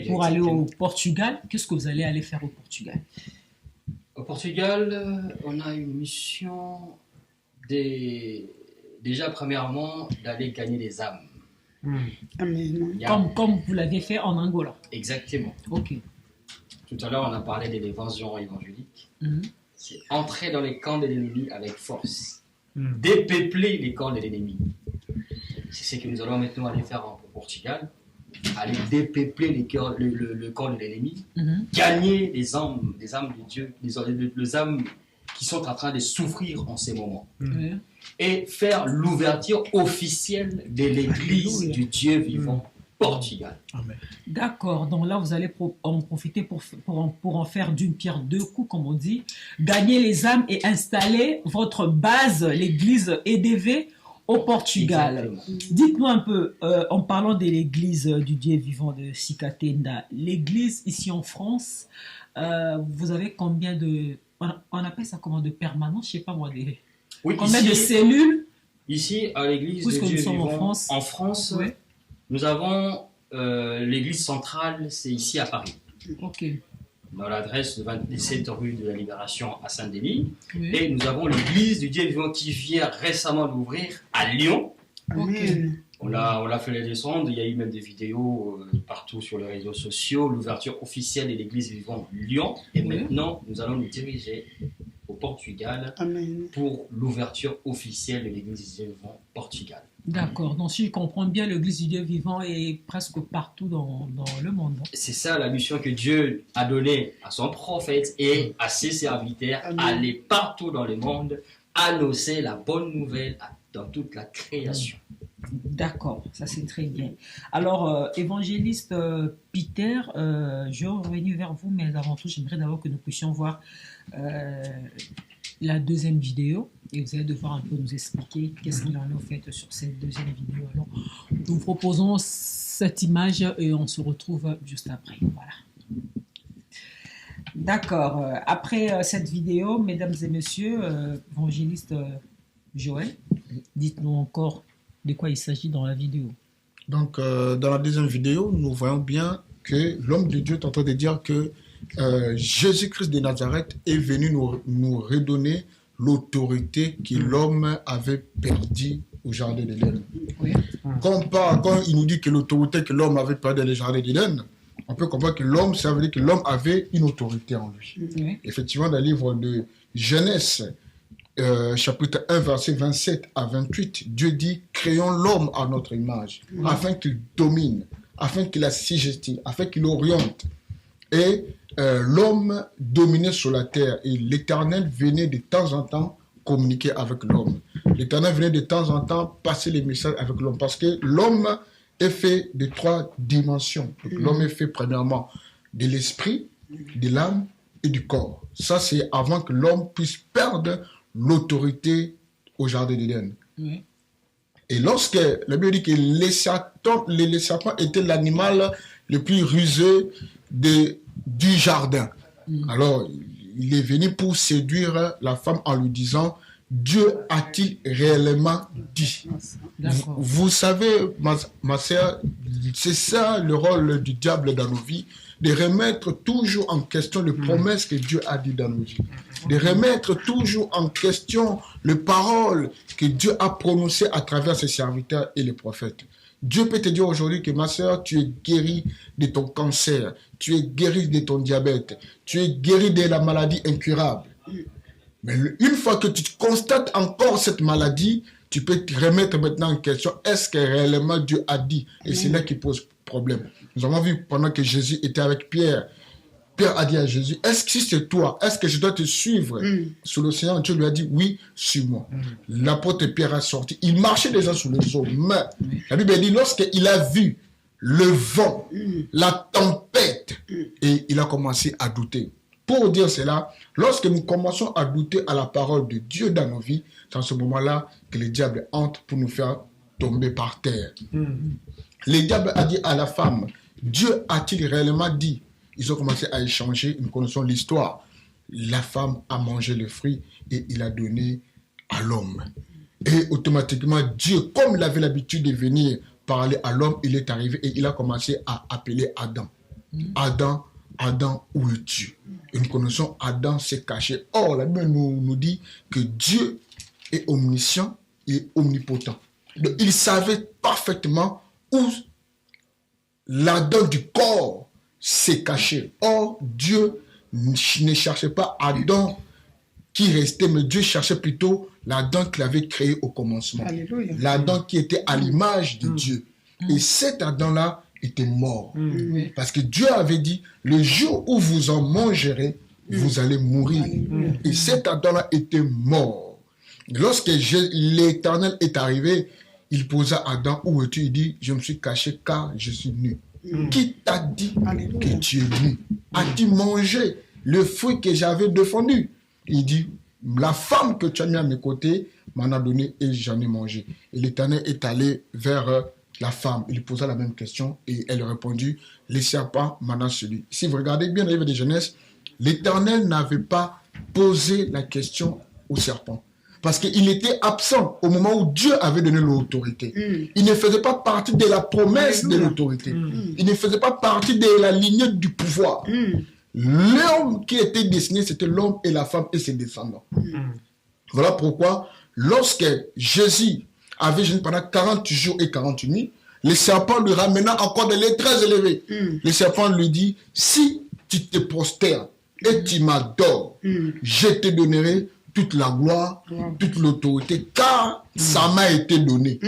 pour aller au Portugal. Qu'est-ce que vous allez aller faire au Portugal? Au Portugal, on a une mission déjà premièrement d'aller gagner des âmes. Amen. Comme vous l'avez fait en Angola. Exactement. Ok. Tout à l'heure, on a parlé de l'évasion évangélique. C'est entrer dans les camps de l'ennemi avec force. Dépeupler les camps de l'ennemi. C'est ce que nous allons maintenant aller faire au Portugal. Aller dépeupler le camp de l'ennemi. Gagner les âmes de Dieu, les âmes qui sont en train de souffrir en ces moments. Et faire l'ouverture officielle de l'église du Dieu vivant. Portugal. Amen. D'accord, donc là vous allez en profiter pour en faire d'une pierre deux coups, comme on dit, gagner les âmes et installer votre base, l'église EDV, au Portugal. Dites-nous un peu, en parlant de l'église du Dieu vivant de Sikatenda, l'église ici en France, vous avez combien de... On appelle ça comment, de permanence, je ne sais pas moi, combien de cellules? Ici, à l'église de Dieu vivant, en France, ouais. Nous avons l'église centrale, c'est ici à Paris. Ok. dans l'adresse de 27 rue de la Libération à Saint-Denis. Oui. Et nous avons l'église du Dieu vivant qui vient récemment d'ouvrir à Lyon. Amen. On l'a fait les descendre, il y a eu même des vidéos partout sur les réseaux sociaux, l'ouverture officielle de l'église vivant Lyon. Et Oui. maintenant, nous allons nous diriger au Portugal Amen. pour l'ouverture officielle de l'église vivant Portugal. D'accord. Donc, si je comprends bien, l'église du Dieu vivant est presque partout dans le monde. Hein. C'est ça la mission que Dieu a donnée à son prophète et à ses serviteurs, Amen. aller partout dans le monde, annoncer la bonne nouvelle dans toute la création. D'accord, ça c'est très bien. Alors, évangéliste Peter, je vais revenir vers vous, mais avant tout, j'aimerais d'abord que nous puissions voir la deuxième vidéo. Et vous allez devoir un peu nous expliquer qu'est-ce qu'il en est au fait sur cette deuxième vidéo. Alors, nous vous proposons cette image et on se retrouve juste après. Voilà. D'accord. Après cette vidéo, mesdames et messieurs, évangéliste Joël, dites-nous encore de quoi il s'agit dans la vidéo. Donc, dans la deuxième vidéo, nous voyons bien que l'homme de Dieu est en train de dire que Jésus-Christ de Nazareth est venu nous redonner l'autorité que l'homme avait perdue au jardin d'Éden. Oui. Quand il nous dit que l'autorité que l'homme avait perdue dans le jardin d'Éden, on peut comprendre que l'homme, ça veut dire que l'homme avait une autorité en lui. Oui. Effectivement, dans le livre de Genèse, chapitre 1, verset 27 à 28, Dieu dit « Créons l'homme à notre image, afin qu'il domine, afin qu'il assujettisse, afin qu'il oriente. » Et l'homme dominait sur la terre et l'Éternel venait de temps en temps communiquer avec l'homme. L'Éternel venait de temps en temps passer les messages avec l'homme parce que l'homme est fait de 3 dimensions. Donc, l'homme est fait premièrement de l'esprit, de l'âme et du corps. Ça, c'est avant que l'homme puisse perdre l'autorité au jardin d'Éden. Oui. Et lorsque la Bible dit que les serpents étaient l'animal le plus rusé du jardin. Alors, il est venu pour séduire la femme en lui disant « Dieu a-t-il réellement dit ?» D'accord. Vous savez, ma sœur, c'est ça le rôle du diable dans nos vies, de remettre toujours en question les promesses que Dieu a dit dans nos vies, de remettre toujours en question les paroles que Dieu a prononcées à travers ses serviteurs et les prophètes. Dieu peut te dire aujourd'hui que ma sœur, tu es guérie de ton cancer, tu es guérie de ton diabète, tu es guérie de la maladie incurable. Mais une fois que tu constates encore cette maladie, tu peux te remettre maintenant en question, est-ce que réellement Dieu a dit? Et c'est là qui pose problème. Nous avons vu pendant que Jésus était avec Pierre, Pierre a dit à Jésus, est-ce que c'est toi? Est-ce que je dois te suivre sur l'océan? Dieu lui a dit, oui, suis-moi. L'apôtre Pierre a sorti. Il marchait déjà sur les eaux, mais la Bible dit, lorsqu'il a vu le vent, la tempête, et il a commencé à douter. Pour dire cela, lorsque nous commençons à douter à la parole de Dieu dans nos vies, c'est en ce moment-là que le diable entre pour nous faire tomber par terre. Le diable a dit à la femme, Dieu a-t-il réellement dit? Ils ont commencé à échanger, nous connaissons l'histoire. La femme a mangé le fruit et il a donné à l'homme. Et automatiquement, Dieu, comme il avait l'habitude de venir parler à l'homme, il est arrivé et il a commencé à appeler Adam. Adam, Adam, où es-tu? Et nous connaissons Adam s'est caché. Or, la Bible nous dit que Dieu est omniscient et omnipotent. Donc, il savait parfaitement où l'Adam du corps s'est caché. Or, Dieu ne cherchait pas Adam qui restait, mais Dieu cherchait plutôt l'Adam qu'il avait créé au commencement. Alléluia. L'Adam qui était à l'image de Dieu. Et cet Adam-là était mort. Parce que Dieu avait dit, le jour où vous en mangerez, vous allez mourir. Et cet Adam-là était mort. Lorsque l'Éternel est arrivé, il posa Adam, où es-tu? Il dit, je me suis caché car je suis nu. Qui t'a dit que tu es nu? As-tu mangé le fruit que j'avais défendu? Il dit, la femme que tu as mis à mes côtés m'en a donné et j'en ai mangé. Et l'Éternel est allé vers la femme. Il posa la même question et elle répondit, les serpents m'en ont séduit. Si vous regardez bien le livre de Genèse, l'Éternel n'avait pas posé la question au serpent. Parce qu'il était absent au moment où Dieu avait donné l'autorité. Il ne faisait pas partie de la promesse de l'autorité. Il ne faisait pas partie de la lignée du pouvoir. L'homme qui était destiné, c'était l'homme et la femme et ses descendants. Voilà pourquoi, lorsque Jésus avait jeûné pendant 40 jours et 40 nuits, le serpent lui ramena encore des lieux très élevés. Le serpent lui dit, si tu te prosternes et tu m'adores, je te donnerai toute la gloire, toute l'autorité, car ça m'a été donné.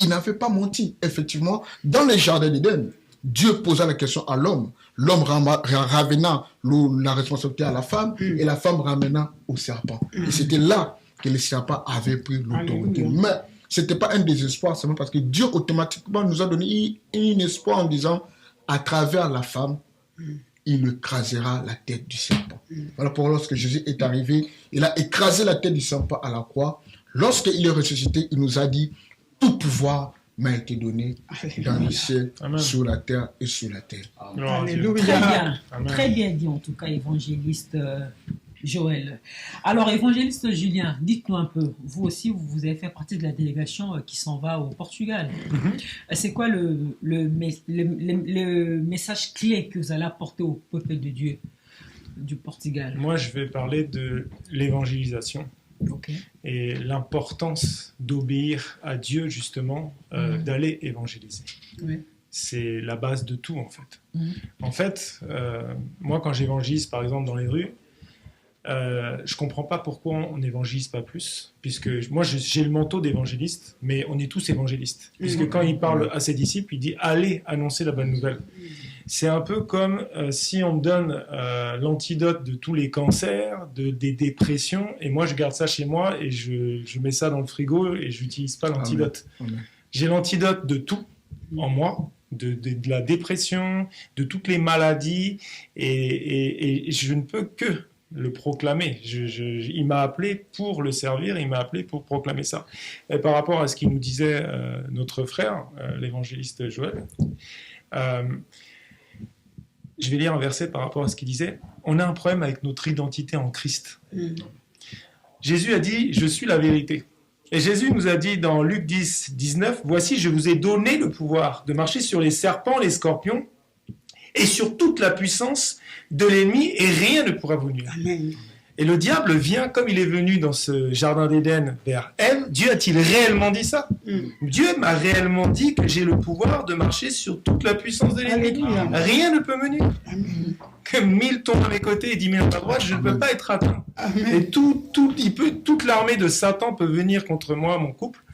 Il n'avait pas menti. Effectivement, dans le jardin d'Éden, Dieu posa la question à l'homme. L'homme ramena la responsabilité à la femme et la femme ramena au serpent. Et c'était là que le serpent avait pris l'autorité. Mais ce n'était pas un désespoir, seulement parce que Dieu automatiquement nous a donné un espoir en disant, à travers la femme, il écrasera la tête du serpent. Voilà pourquoi lorsque Jésus est arrivé, il a écrasé la tête du serpent à la croix. Lorsqu'il est ressuscité, il nous a dit, tout pouvoir m'a été donné dans le ciel, sur la terre et sous la terre. Alléluia. Très bien dit en tout cas, évangéliste Joël. Alors, évangéliste Julien, dites-nous un peu, vous aussi, vous avez fait partie de la délégation qui s'en va au Portugal. C'est quoi le message clé que vous allez apporter au peuple de Dieu du Portugal? Moi, je vais parler de l'évangélisation. Et l'importance d'obéir à Dieu, justement, d'aller évangéliser. C'est la base de tout, en fait. En fait, moi, quand j'évangélise, par exemple, dans les rues, je comprends pas pourquoi on n'évangélise pas plus, puisque moi, j'ai le manteau d'évangéliste, mais on est tous évangélistes. Puisque quand il parle à ses disciples, il dit « Allez annoncer la bonne nouvelle ». C'est un peu comme si on me donne l'antidote de tous les cancers, des dépressions, et moi je garde ça chez moi et je mets ça dans le frigo et je n'utilise pas l'antidote. J'ai l'antidote de tout en moi, de la dépression, de toutes les maladies, et je ne peux que le proclamer. Il m'a appelé pour le servir, il m'a appelé pour proclamer ça. Et par rapport à ce qu'il nous disait notre frère, l'évangéliste Joël, je vais lire un verset par rapport à ce qu'il disait. On a un problème avec notre identité en Christ. Jésus a dit, je suis la vérité. Et Jésus nous a dit dans Luc 10, 19, voici, je vous ai donné le pouvoir de marcher sur les serpents, les scorpions, et sur toute la puissance de l'ennemi, et rien ne pourra vous nuire. Amen. Et le diable vient, comme il est venu dans ce jardin d'Éden vers Ève. Dieu a-t-il réellement dit ça? Dieu m'a réellement dit que j'ai le pouvoir de marcher sur toute la puissance de l'ennemi. Rien ne peut me nuire. Que 1000 tombent à mes côtés et 10 000 à ma droite, je ne peux pas être atteint. Et toute l'armée de Satan peut venir contre moi, mon couple.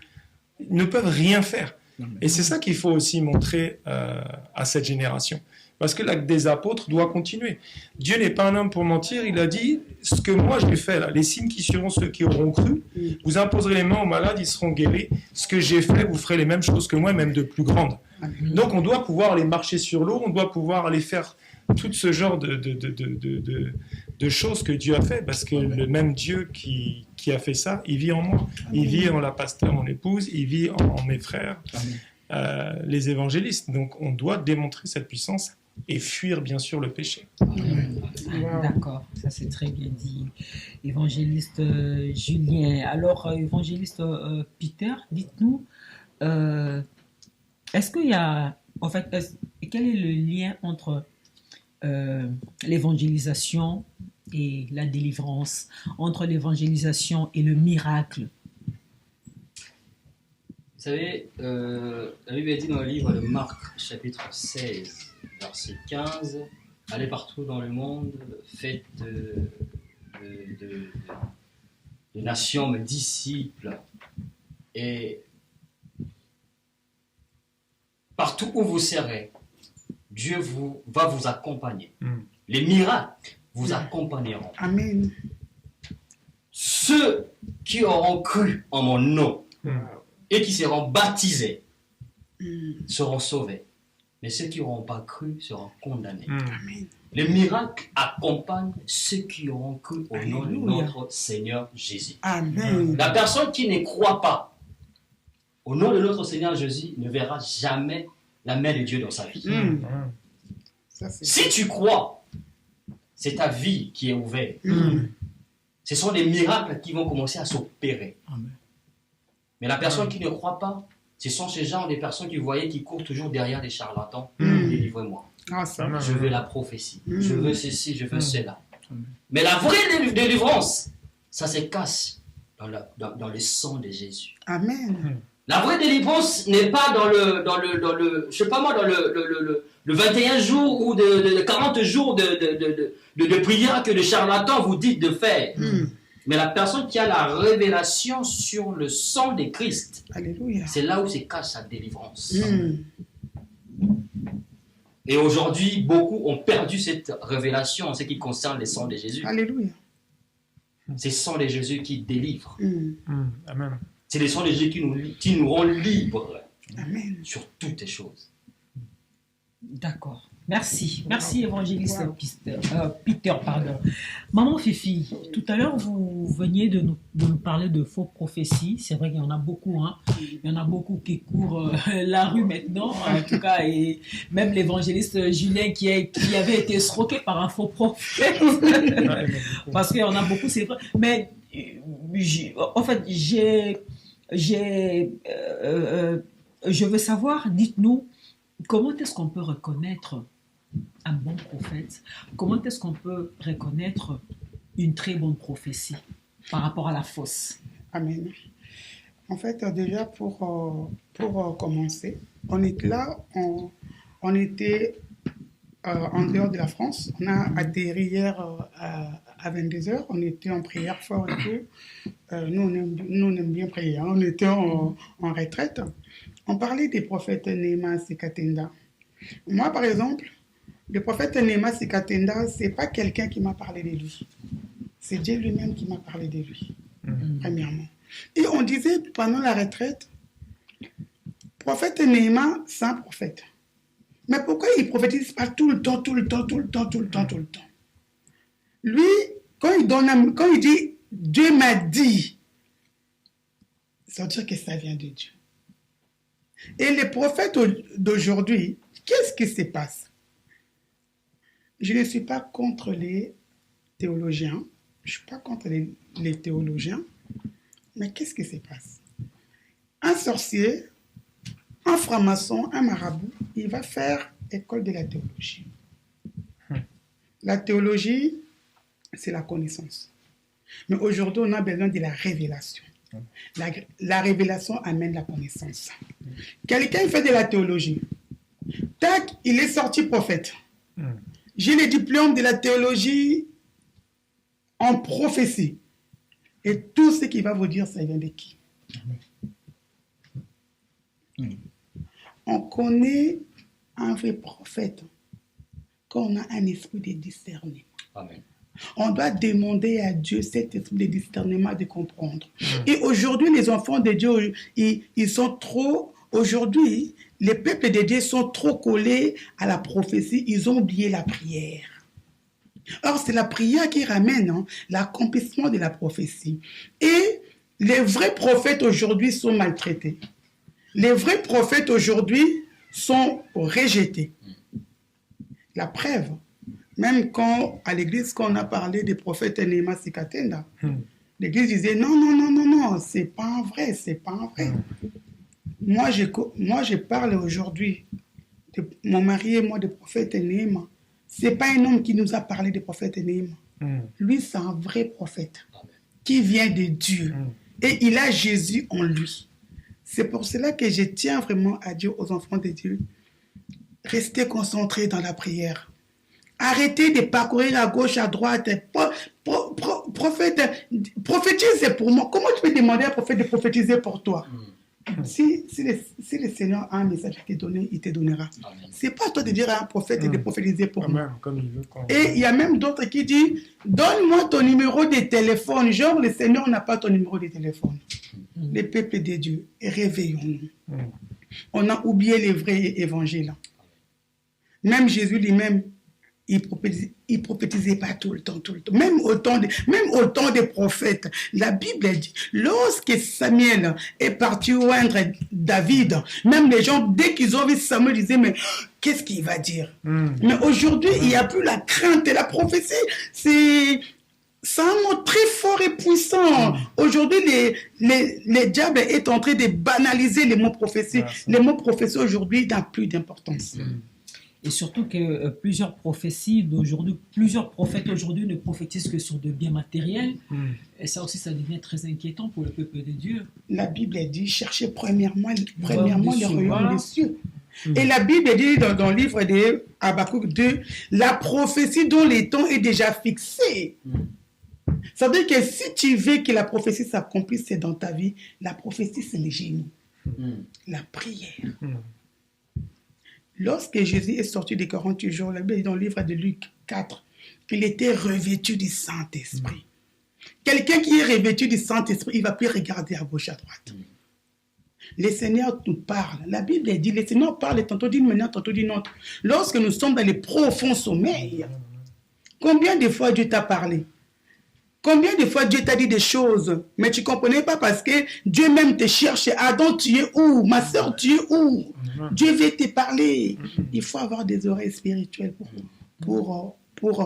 Ils ne peuvent rien faire. Et c'est ça qu'il faut aussi montrer à cette génération. Parce que l'acte des apôtres doit continuer. Dieu n'est pas un homme pour mentir. Il a dit, ce que moi j'ai fait, là, les signes qui suivront ceux qui auront cru, vous imposerez les mains aux malades, ils seront guéris. Ce que j'ai fait, vous ferez les mêmes choses que moi, même de plus grandes. Donc on doit pouvoir aller marcher sur l'eau, on doit pouvoir aller faire tout ce genre de choses que Dieu a fait, parce que le même Dieu qui a fait ça, il vit en moi. Il vit en la pasteur, mon épouse, il vit en mes frères, les évangélistes. Donc on doit démontrer cette puissance et fuir bien sûr le péché. D'accord, ça c'est très bien dit. Évangéliste Julien. Alors, évangéliste Peter, dites-nous, est-ce qu'il y a, en fait, quel est le lien entre l'évangélisation et la délivrance, entre l'évangélisation et le miracle? Vous savez, la Bible dit dans le livre de Marc, chapitre 16, verset 15, « Allez partout dans le monde, faites de nations mes disciples, et partout où vous serez, Dieu va vous accompagner. Les miracles vous accompagneront. Amen. Ceux qui auront cru en mon nom et qui seront baptisés seront sauvés. Mais ceux qui n'auront pas cru seront condamnés. Amen. Les miracles accompagnent ceux qui auront cru au nom de notre Seigneur Jésus. Amen. La personne qui ne croit pas au nom de notre Seigneur Jésus ne verra jamais la main de Dieu dans sa vie. Ça, c'est... Si tu crois, c'est ta vie qui est ouverte. Ce sont des miracles qui vont commencer à s'opérer. Mais la personne qui ne croit pas Ce sont ces gens, des personnes qui voyaient qui courent toujours derrière des charlatans. Délivrez-moi. Ah, ça. Je veux la prophétie. Je veux ceci, je veux cela. Mais la vraie délivrance, ça se cache dans le sang de Jésus. Amen. La vraie délivrance n'est pas dans le je sais pas moi, dans le 21 jours ou de 40 jours de prière que le charlatan vous dit de faire. Mais la personne qui a la révélation sur le sang de Christ, Alléluia. c'est là où se cache sa délivrance. Et aujourd'hui, beaucoup ont perdu cette révélation en ce qui concerne le sang de Jésus. Alléluia. C'est le sang de Jésus qui délivre. Amen. C'est le sang de Jésus qui nous rend libres Amen. sur toutes les choses. D'accord. Merci. Merci, évangéliste Peter. Maman Fifi, tout à l'heure, vous veniez de nous parler de faux prophéties. C'est vrai qu'il y en a beaucoup. Il y en a beaucoup qui courent la rue maintenant, en tout cas. Et même l'évangéliste Julien qui avait été escroqué par un faux prophète. Parce qu'il y en a beaucoup, c'est vrai. Mais en fait, je veux savoir, dites-nous, comment est-ce qu'on peut reconnaître un bon prophète? Comment est-ce qu'on peut reconnaître une très bonne prophétie par rapport à la fausse? Amen. En fait, déjà, pour commencer, on était là, on était en dehors de la France. On a atterri hier à 22h. On était en prière fort et tout. Nous, on aime bien prier. On était en retraite. On parlait des prophètes Néhémas et Katenda. Moi, par exemple, le prophète Néhémas et Katenda, ce n'est pas quelqu'un qui m'a parlé de lui. C'est Dieu lui-même qui m'a parlé de lui, premièrement. Et on disait pendant la retraite, prophète Néhémas, c'est un prophète. Mais pourquoi il ne prophétise pas tout le temps? Lui, quand il dit « Dieu m'a dit », ça veut dire que ça vient de Dieu. Et les prophètes d'aujourd'hui, qu'est-ce qui se passe? Je ne suis pas contre les théologiens, je ne suis pas contre les théologiens, mais qu'est-ce qui se passe? Un sorcier, un franc-maçon, un marabout, il va faire école de la théologie. La théologie, c'est la connaissance. Mais aujourd'hui, on a besoin de la révélation. La révélation amène la connaissance. Quelqu'un fait de la théologie. Tac, il est sorti prophète. J'ai les diplômes de la théologie en prophétie. Et tout ce qu'il va vous dire, ça vient de qui? On connaît un vrai prophète quand on a un esprit de discernement. Amen. On doit demander à Dieu cet esprit de discernement de comprendre. Et aujourd'hui, les enfants de Dieu, ils sont trop... Aujourd'hui, les peuples de Dieu sont trop collés à la prophétie. Ils ont oublié la prière. Or, c'est la prière qui ramène l'accomplissement de la prophétie. Et les vrais prophètes aujourd'hui sont maltraités. Les vrais prophètes aujourd'hui sont rejetés. La preuve, même quand, à l'église, quand on a parlé des prophètes Néhémas et Katenda, l'église disait non, c'est pas vrai. Moi, je parle aujourd'hui, de mon mari et moi, des prophètes Néhémas. C'est pas un homme qui nous a parlé des prophètes Néhémas. Lui, c'est un vrai prophète qui vient de Dieu. Et il a Jésus en lui. C'est pour cela que je tiens vraiment à dire aux enfants de Dieu, restez concentrés dans la prière. Arrêtez de parcourir à gauche, à droite. Prophète, prophétise pour moi. Comment tu peux demander à un prophète de prophétiser pour toi? Si le Seigneur a un message à te donner, il te donnera. Ce n'est pas à toi de dire à un prophète de prophétiser pour moi. Comme il veut, Et il y a même d'autres qui disent, donne-moi ton numéro de téléphone. Genre, le Seigneur n'a pas ton numéro de téléphone. Les peuples de Dieu, réveillons-nous. On a oublié les vrais évangiles. Même Jésus lui-même, il prophétisait pas tout le temps. Même au temps des prophètes. La Bible dit, lorsque Samuel est parti oindre David, même les gens, dès qu'ils ont vu Samuel, disaient, mais qu'est-ce qu'il va dire? Mais aujourd'hui, il n'y a plus la crainte et la prophétie. c'est un mot très fort et puissant. Aujourd'hui, les diables est en train de banaliser les mots prophéties. Les mots prophéties aujourd'hui n'ont plus d'importance. Et surtout que plusieurs prophéties d'aujourd'hui, plusieurs prophètes aujourd'hui ne prophétisent que sur de biens matériels. Et ça aussi, ça devient très inquiétant pour le peuple de Dieu. La Bible dit, cherchez premièrement le royaume des cieux. Et la Bible dit dans le livre de Habakkuk 2, la prophétie dont les temps est déjà fixé. Ça veut dire que si tu veux que la prophétie s'accomplisse, c'est dans ta vie. La prophétie, c'est les genoux. La prière. Lorsque Jésus est sorti des 48 jours, la Bible dit dans le livre de Luc 4, qu'il était revêtu du Saint-Esprit. Quelqu'un qui est revêtu du Saint-Esprit, il ne va plus regarder à gauche, à droite. Le Seigneur nous parle. La Bible dit, le Seigneur parle tantôt d'une manière, tantôt d'une autre. Lorsque nous sommes dans les profonds sommeils, combien de fois Dieu t'a parlé? Combien de fois Dieu t'a dit des choses, mais tu ne comprenais pas parce que Dieu même te cherche. Adam, tu es où? Ma soeur, tu es où? Dieu veut te parler. Il faut avoir des oreilles spirituelles pour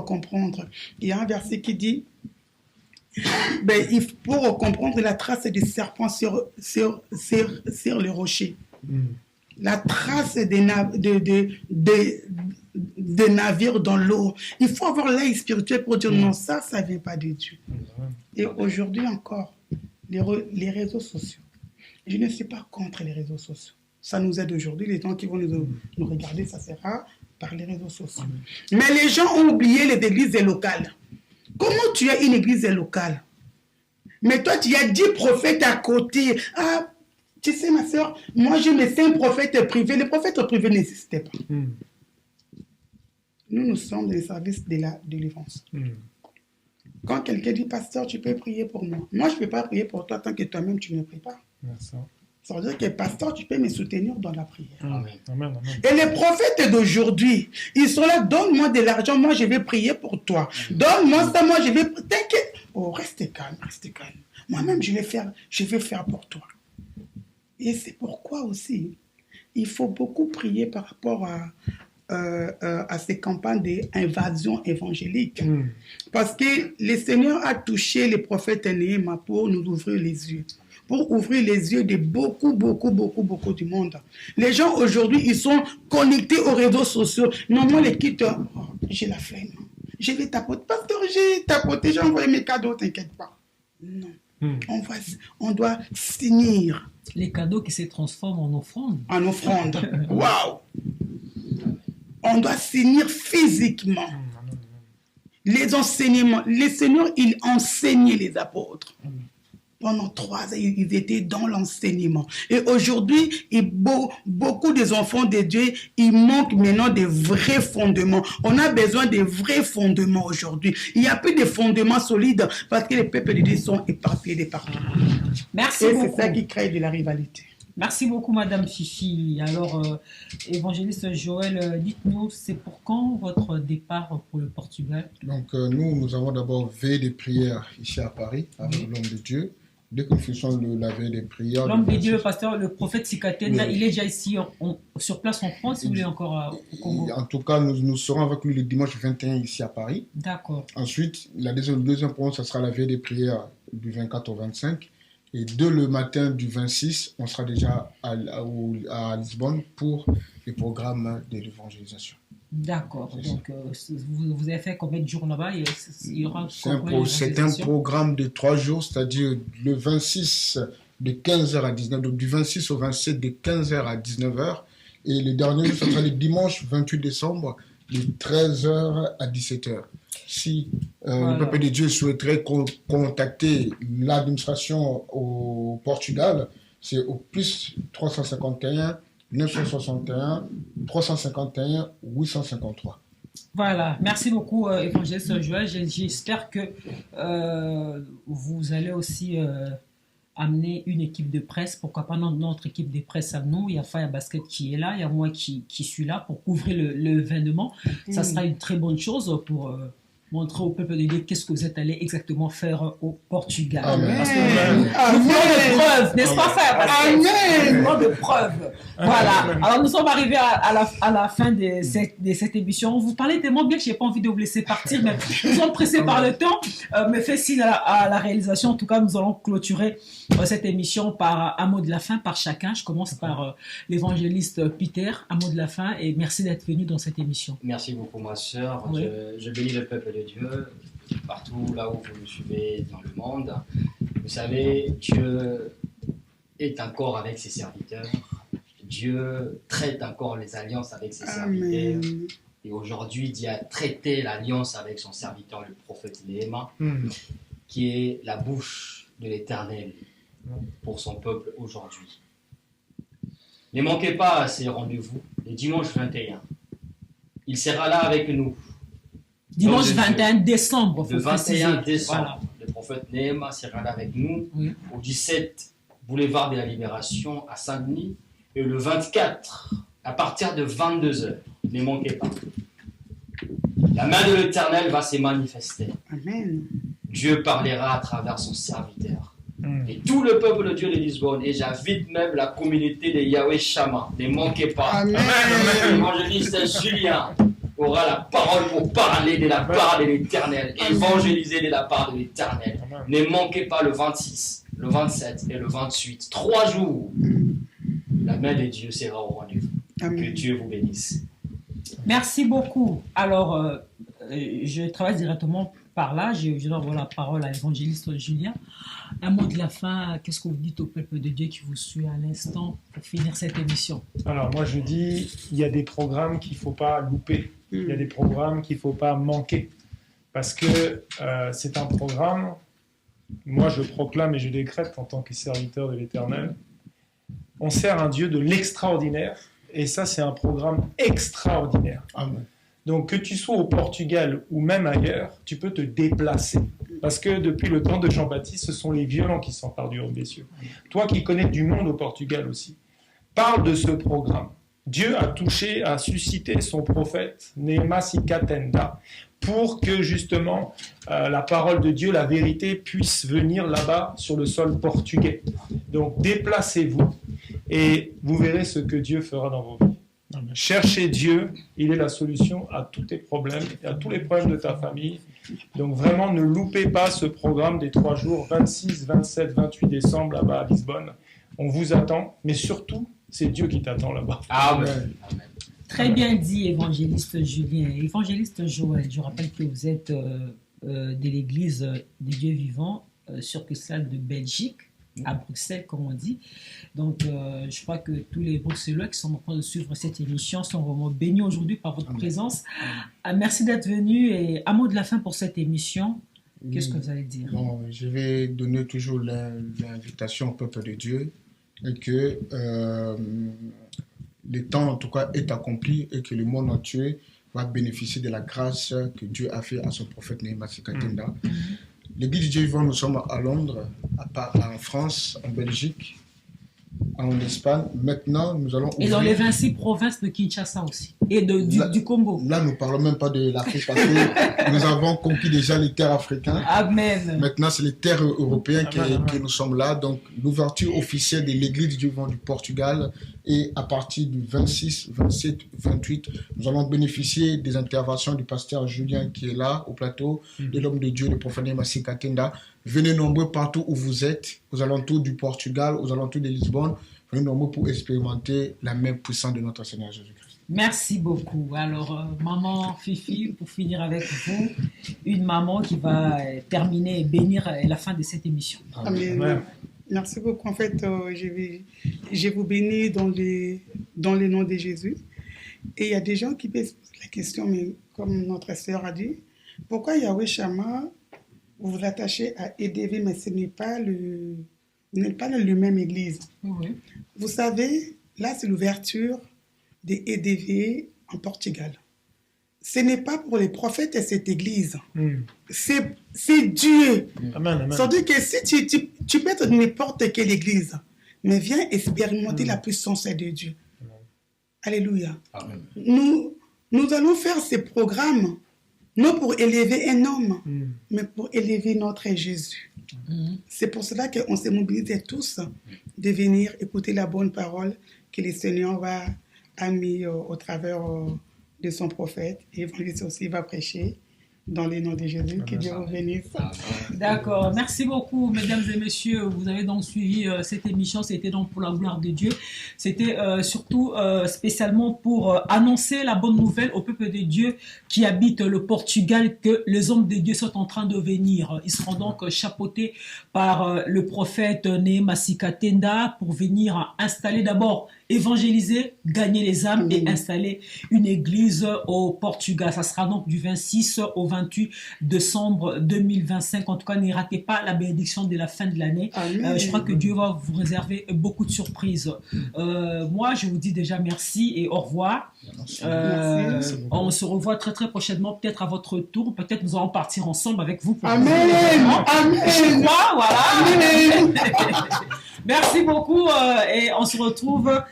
comprendre. Il y a un verset qui dit, pour comprendre la trace des serpents sur le rocher. La trace des navires dans l'eau. Il faut avoir l'œil spirituel pour dire non, ça ne vient pas de Dieu. Et aujourd'hui encore, les réseaux sociaux. Je ne suis pas contre les réseaux sociaux. Ça nous aide aujourd'hui. Les gens qui vont nous regarder, ça sera par les réseaux sociaux. Mais les gens ont oublié les églises locales. Comment tu as une église locale? Mais toi, tu as 10 prophètes à côté. Ah, tu sais, ma soeur, moi, je me sais un prophète privé. Les prophètes privés n'existaient pas. Nous sommes dans les services de la délivrance. Quand quelqu'un dit, pasteur, tu peux prier pour moi. Moi, je ne peux pas prier pour toi tant que toi-même, tu ne pries pas. Ça veut dire que, pasteur, tu peux me soutenir dans la prière. Amen. Et les prophètes d'aujourd'hui, ils sont là, donne-moi de l'argent, moi, je vais prier pour toi. Donne-moi ça, moi, je vais... T'inquiète. Oh, reste calme. Moi-même, je vais faire pour toi. Et c'est pourquoi aussi, il faut beaucoup prier par rapport à ces campagnes d'invasion évangélique. Parce que le Seigneur a touché les prophètes Néhéma pour nous ouvrir les yeux. Pour ouvrir les yeux de beaucoup du monde. Les gens aujourd'hui, ils sont connectés aux réseaux sociaux. Non, moi, les quitte, j'ai la flemme. Je vais tapoter. Pasteur, j'ai tapoté, j'ai envoyé mes cadeaux, t'inquiète pas. Non. On doit s'unir. Les cadeaux qui se transforment en offrande. En offrande. Waouh! On doit s'unir physiquement. Les enseignements. Le Seigneur, il enseignait les apôtres. Pendant 3 ans, ils étaient dans l'enseignement. Et aujourd'hui, beaucoup des enfants de Dieu, ils manquent maintenant des vrais fondements. On a besoin des vrais fondements aujourd'hui. Il n'y a plus de fondements solides parce que les peuples de Dieu sont éparpillés de partout. Merci beaucoup. Et c'est ça qui crée de la rivalité. Merci beaucoup, Madame Fifi. Alors, évangéliste Joël, dites-nous, c'est pour quand votre départ pour le Portugal? Donc, nous avons d'abord veillé des prières ici à Paris avec l'homme de Dieu. Dès que nous finissons la veille des prières... L'homme de Dieu, le pasteur, le prophète Sikatène, il est déjà ici, sur place en France, ou il est encore au Congo? En tout cas, nous serons avec lui le dimanche 21 ici à Paris. D'accord. Ensuite, le deuxième point, ça sera la veille des prières du 24 au 25. Et dès le matin du 26, on sera déjà à Lisbonne pour les programmes de l'évangélisation. D'accord. Donc, vous avez fait combien de jours là-bas? Il y aura c'est un programme de 3 jours, c'est-à-dire le 26 de 15h à 19h, donc du 26 au 27 de 15h à 19h. Et le dernier jour, ce sera le dimanche 28 décembre de 13h à 17h. Si le peuple de Dieu souhaiterait contacter l'administration au Portugal, c'est au plus 351 961 351 853. Voilà, merci beaucoup évangéliste Joël. J'espère que vous allez aussi amener une équipe de presse, pourquoi pas notre équipe de presse à nous. Il y a Fire Basket qui est là, il y a moi qui suis là pour couvrir l'événement. Ça sera une très bonne chose pour montrer au peuple de Dieu qu'est-ce que vous êtes allé exactement faire au Portugal. Amen. Parce que nous voulons de preuves, n'est-ce pas, Fire Basket? Amen. Nous voulons de preuves. Voilà. Alors, nous sommes arrivés à la fin de cette émission. Vous parlez tellement bien que je n'ai pas envie de vous laisser partir, mais nous sommes pressés par le temps. Me fait signe à la réalisation. En tout cas, nous allons clôturer cette émission par un mot de la fin par chacun. Je commence par l'évangéliste Peter. Un mot de la fin et merci d'être venu dans cette émission. Merci beaucoup, ma sœur. Oui. Je bénis le peuple de Dieu partout là où vous me suivez dans le monde. Vous savez, Dieu est encore avec ses serviteurs. Dieu traite encore les alliances avec ses serviteurs. Amen. Et aujourd'hui, Dieu a traité l'alliance avec son serviteur, le prophète Néhéma, qui est la bouche de l'Éternel pour son peuple aujourd'hui. Ne manquez pas à ces rendez-vous, le dimanche 21. Il sera là avec nous. Dimanche 21 décembre. Le 21 décembre, Voilà. le prophète Néhéma sera là avec nous Oui. au 17 boulevard de la Libération à Saint-Denis et le 24 à partir de 22h. Ne manquez pas. La main de l'Éternel va se manifester. Amen. Dieu parlera à travers son serviteur. Et tout le peuple de Dieu de Lisbonne, et j'invite même la communauté de Yahweh Shammah. Ne manquez pas. Amen. L'évangéliste Julien aura la parole pour parler de la part de l'Éternel, évangéliser de la part de l'Éternel. Ne manquez pas le 26, le 27 et le 28. 3 jours. La main de Dieu sera au rendez-vous. Que Amen. Dieu vous bénisse. Merci beaucoup. Alors, je travaille directement par là. Je donne la parole à l'évangéliste Julien. Un mot de la fin. Qu'est-ce que vous dites au peuple de Dieu qui vous suit à l'instant pour finir cette émission? Alors moi je dis, il y a des programmes qu'il ne faut pas louper, il y a des programmes qu'il ne faut pas manquer, parce que c'est un programme, moi je proclame et je décrète en tant que serviteur de l'Éternel, on sert un Dieu de l'extraordinaire, et ça c'est un programme extraordinaire. Amen. Donc que tu sois au Portugal ou même ailleurs, tu peux te déplacer. Parce que depuis le temps de Jean-Baptiste, ce sont les violents qui s'emparent du royaume des cieux. Toi qui connais du monde au Portugal aussi, parle de ce programme. Dieu a suscité son prophète, Néhéma Sikatenda, pour que justement la parole de Dieu, la vérité, puisse venir là-bas sur le sol portugais. Donc déplacez-vous et vous verrez ce que Dieu fera dans vos vies. Cherchez Dieu, il est la solution à tous tes problèmes et à tous les problèmes de ta famille. Donc vraiment, ne loupez pas ce programme des 3 jours, 26, 27, 28 décembre, là-bas à Lisbonne. On vous attend, mais surtout, c'est Dieu qui t'attend là-bas. Amen. Très bien dit, évangéliste Julien. Évangéliste Joël, je rappelle que vous êtes de l'Église des Dieux Vivants, succursale de Belgique, à Bruxelles, comme on dit. Donc, je crois que tous les Bruxellois qui sont en train de suivre cette émission sont vraiment bénis aujourd'hui par votre présence. Merci d'être venu et un mot de la fin pour cette émission. Qu'est-ce que vous allez dire? Bon, je vais donner toujours l'invitation au peuple de Dieu et que le temps, en tout cas, est accompli et que le monde entier va bénéficier de la grâce que Dieu a fait à son prophète Néhéma Sikatenda. L'Église du Dieu vivant, nous sommes à Londres, en France, en Belgique, en Espagne. Maintenant, nous allons ouvrir... Et dans les 26 provinces de Kinshasa aussi. Et du Congo. Là, nous ne parlons même pas de l'Afrique parce que nous avons conquis déjà les terres africaines. Amen. Maintenant, c'est les terres européennes que nous sommes là. Donc, l'ouverture officielle de l'Église du Dieu vivant du Portugal. Et à partir du 26, 27, 28, nous allons bénéficier des interventions du pasteur Julien qui est là au plateau, de l'homme de Dieu, le prophète Néhéma Sikatenda. Venez nombreux partout où vous êtes, aux alentours du Portugal, aux alentours de Lisbonne. Venez nombreux pour expérimenter la main puissante de notre Seigneur Jésus-Christ. Merci beaucoup. Alors, maman Fifi, pour finir avec vous, une maman qui va terminer et bénir la fin de cette émission. Amen. Amen. Merci beaucoup. En fait, je vous bénis dans le nom de Jésus. Et il y a des gens qui posent la question, mais comme notre sœur a dit, pourquoi Yahweh Shammah, vous vous attachez à EDV, mais ce n'est pas le même église. Oui. Vous savez, là, c'est l'ouverture des EDV en Portugal. Ce n'est pas pour les prophètes et cette église. C'est Dieu. Amen, amen. C'est-à-dire que si tu peux être n'importe quelle église, mais viens expérimenter la puissance de Dieu. Alléluia. Amen. Nous allons faire ces programmes, non pour élever un homme, mais pour élever notre Jésus. C'est pour cela qu'on s'est mobilisés tous de venir écouter la bonne parole que le Seigneur a mis au travers de son prophète. Et l'évangéliste aussi va prêcher dans le nom de Jésus. Que Dieu vous bénisse. D'accord. Merci beaucoup, mesdames et messieurs. Vous avez donc suivi cette émission. C'était donc pour la gloire de Dieu. C'était surtout spécialement pour annoncer la bonne nouvelle au peuple de Dieu qui habite le Portugal que les hommes de Dieu sont en train de venir. Ils seront donc chapeautés par le prophète Nemasika Tenda pour venir installer d'abord, évangéliser, gagner les âmes et installer une église au Portugal. Ça sera donc du 26 au 28 décembre 2025. En tout cas, ne ratez pas la bénédiction de la fin de l'année. Je crois que Dieu va vous réserver beaucoup de surprises. Moi, je vous dis déjà merci et au revoir. On se revoit très très prochainement, peut-être à votre tour. Peut-être nous allons partir ensemble avec vous. Amen. Amen. Chez moi, voilà. Amen. Merci beaucoup et on se retrouve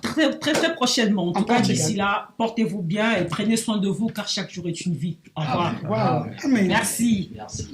très prochainement. En tout cas, d'ici là, portez-vous bien et prenez soin de vous car chaque jour est une vie. Au revoir. Amen. Merci. Merci.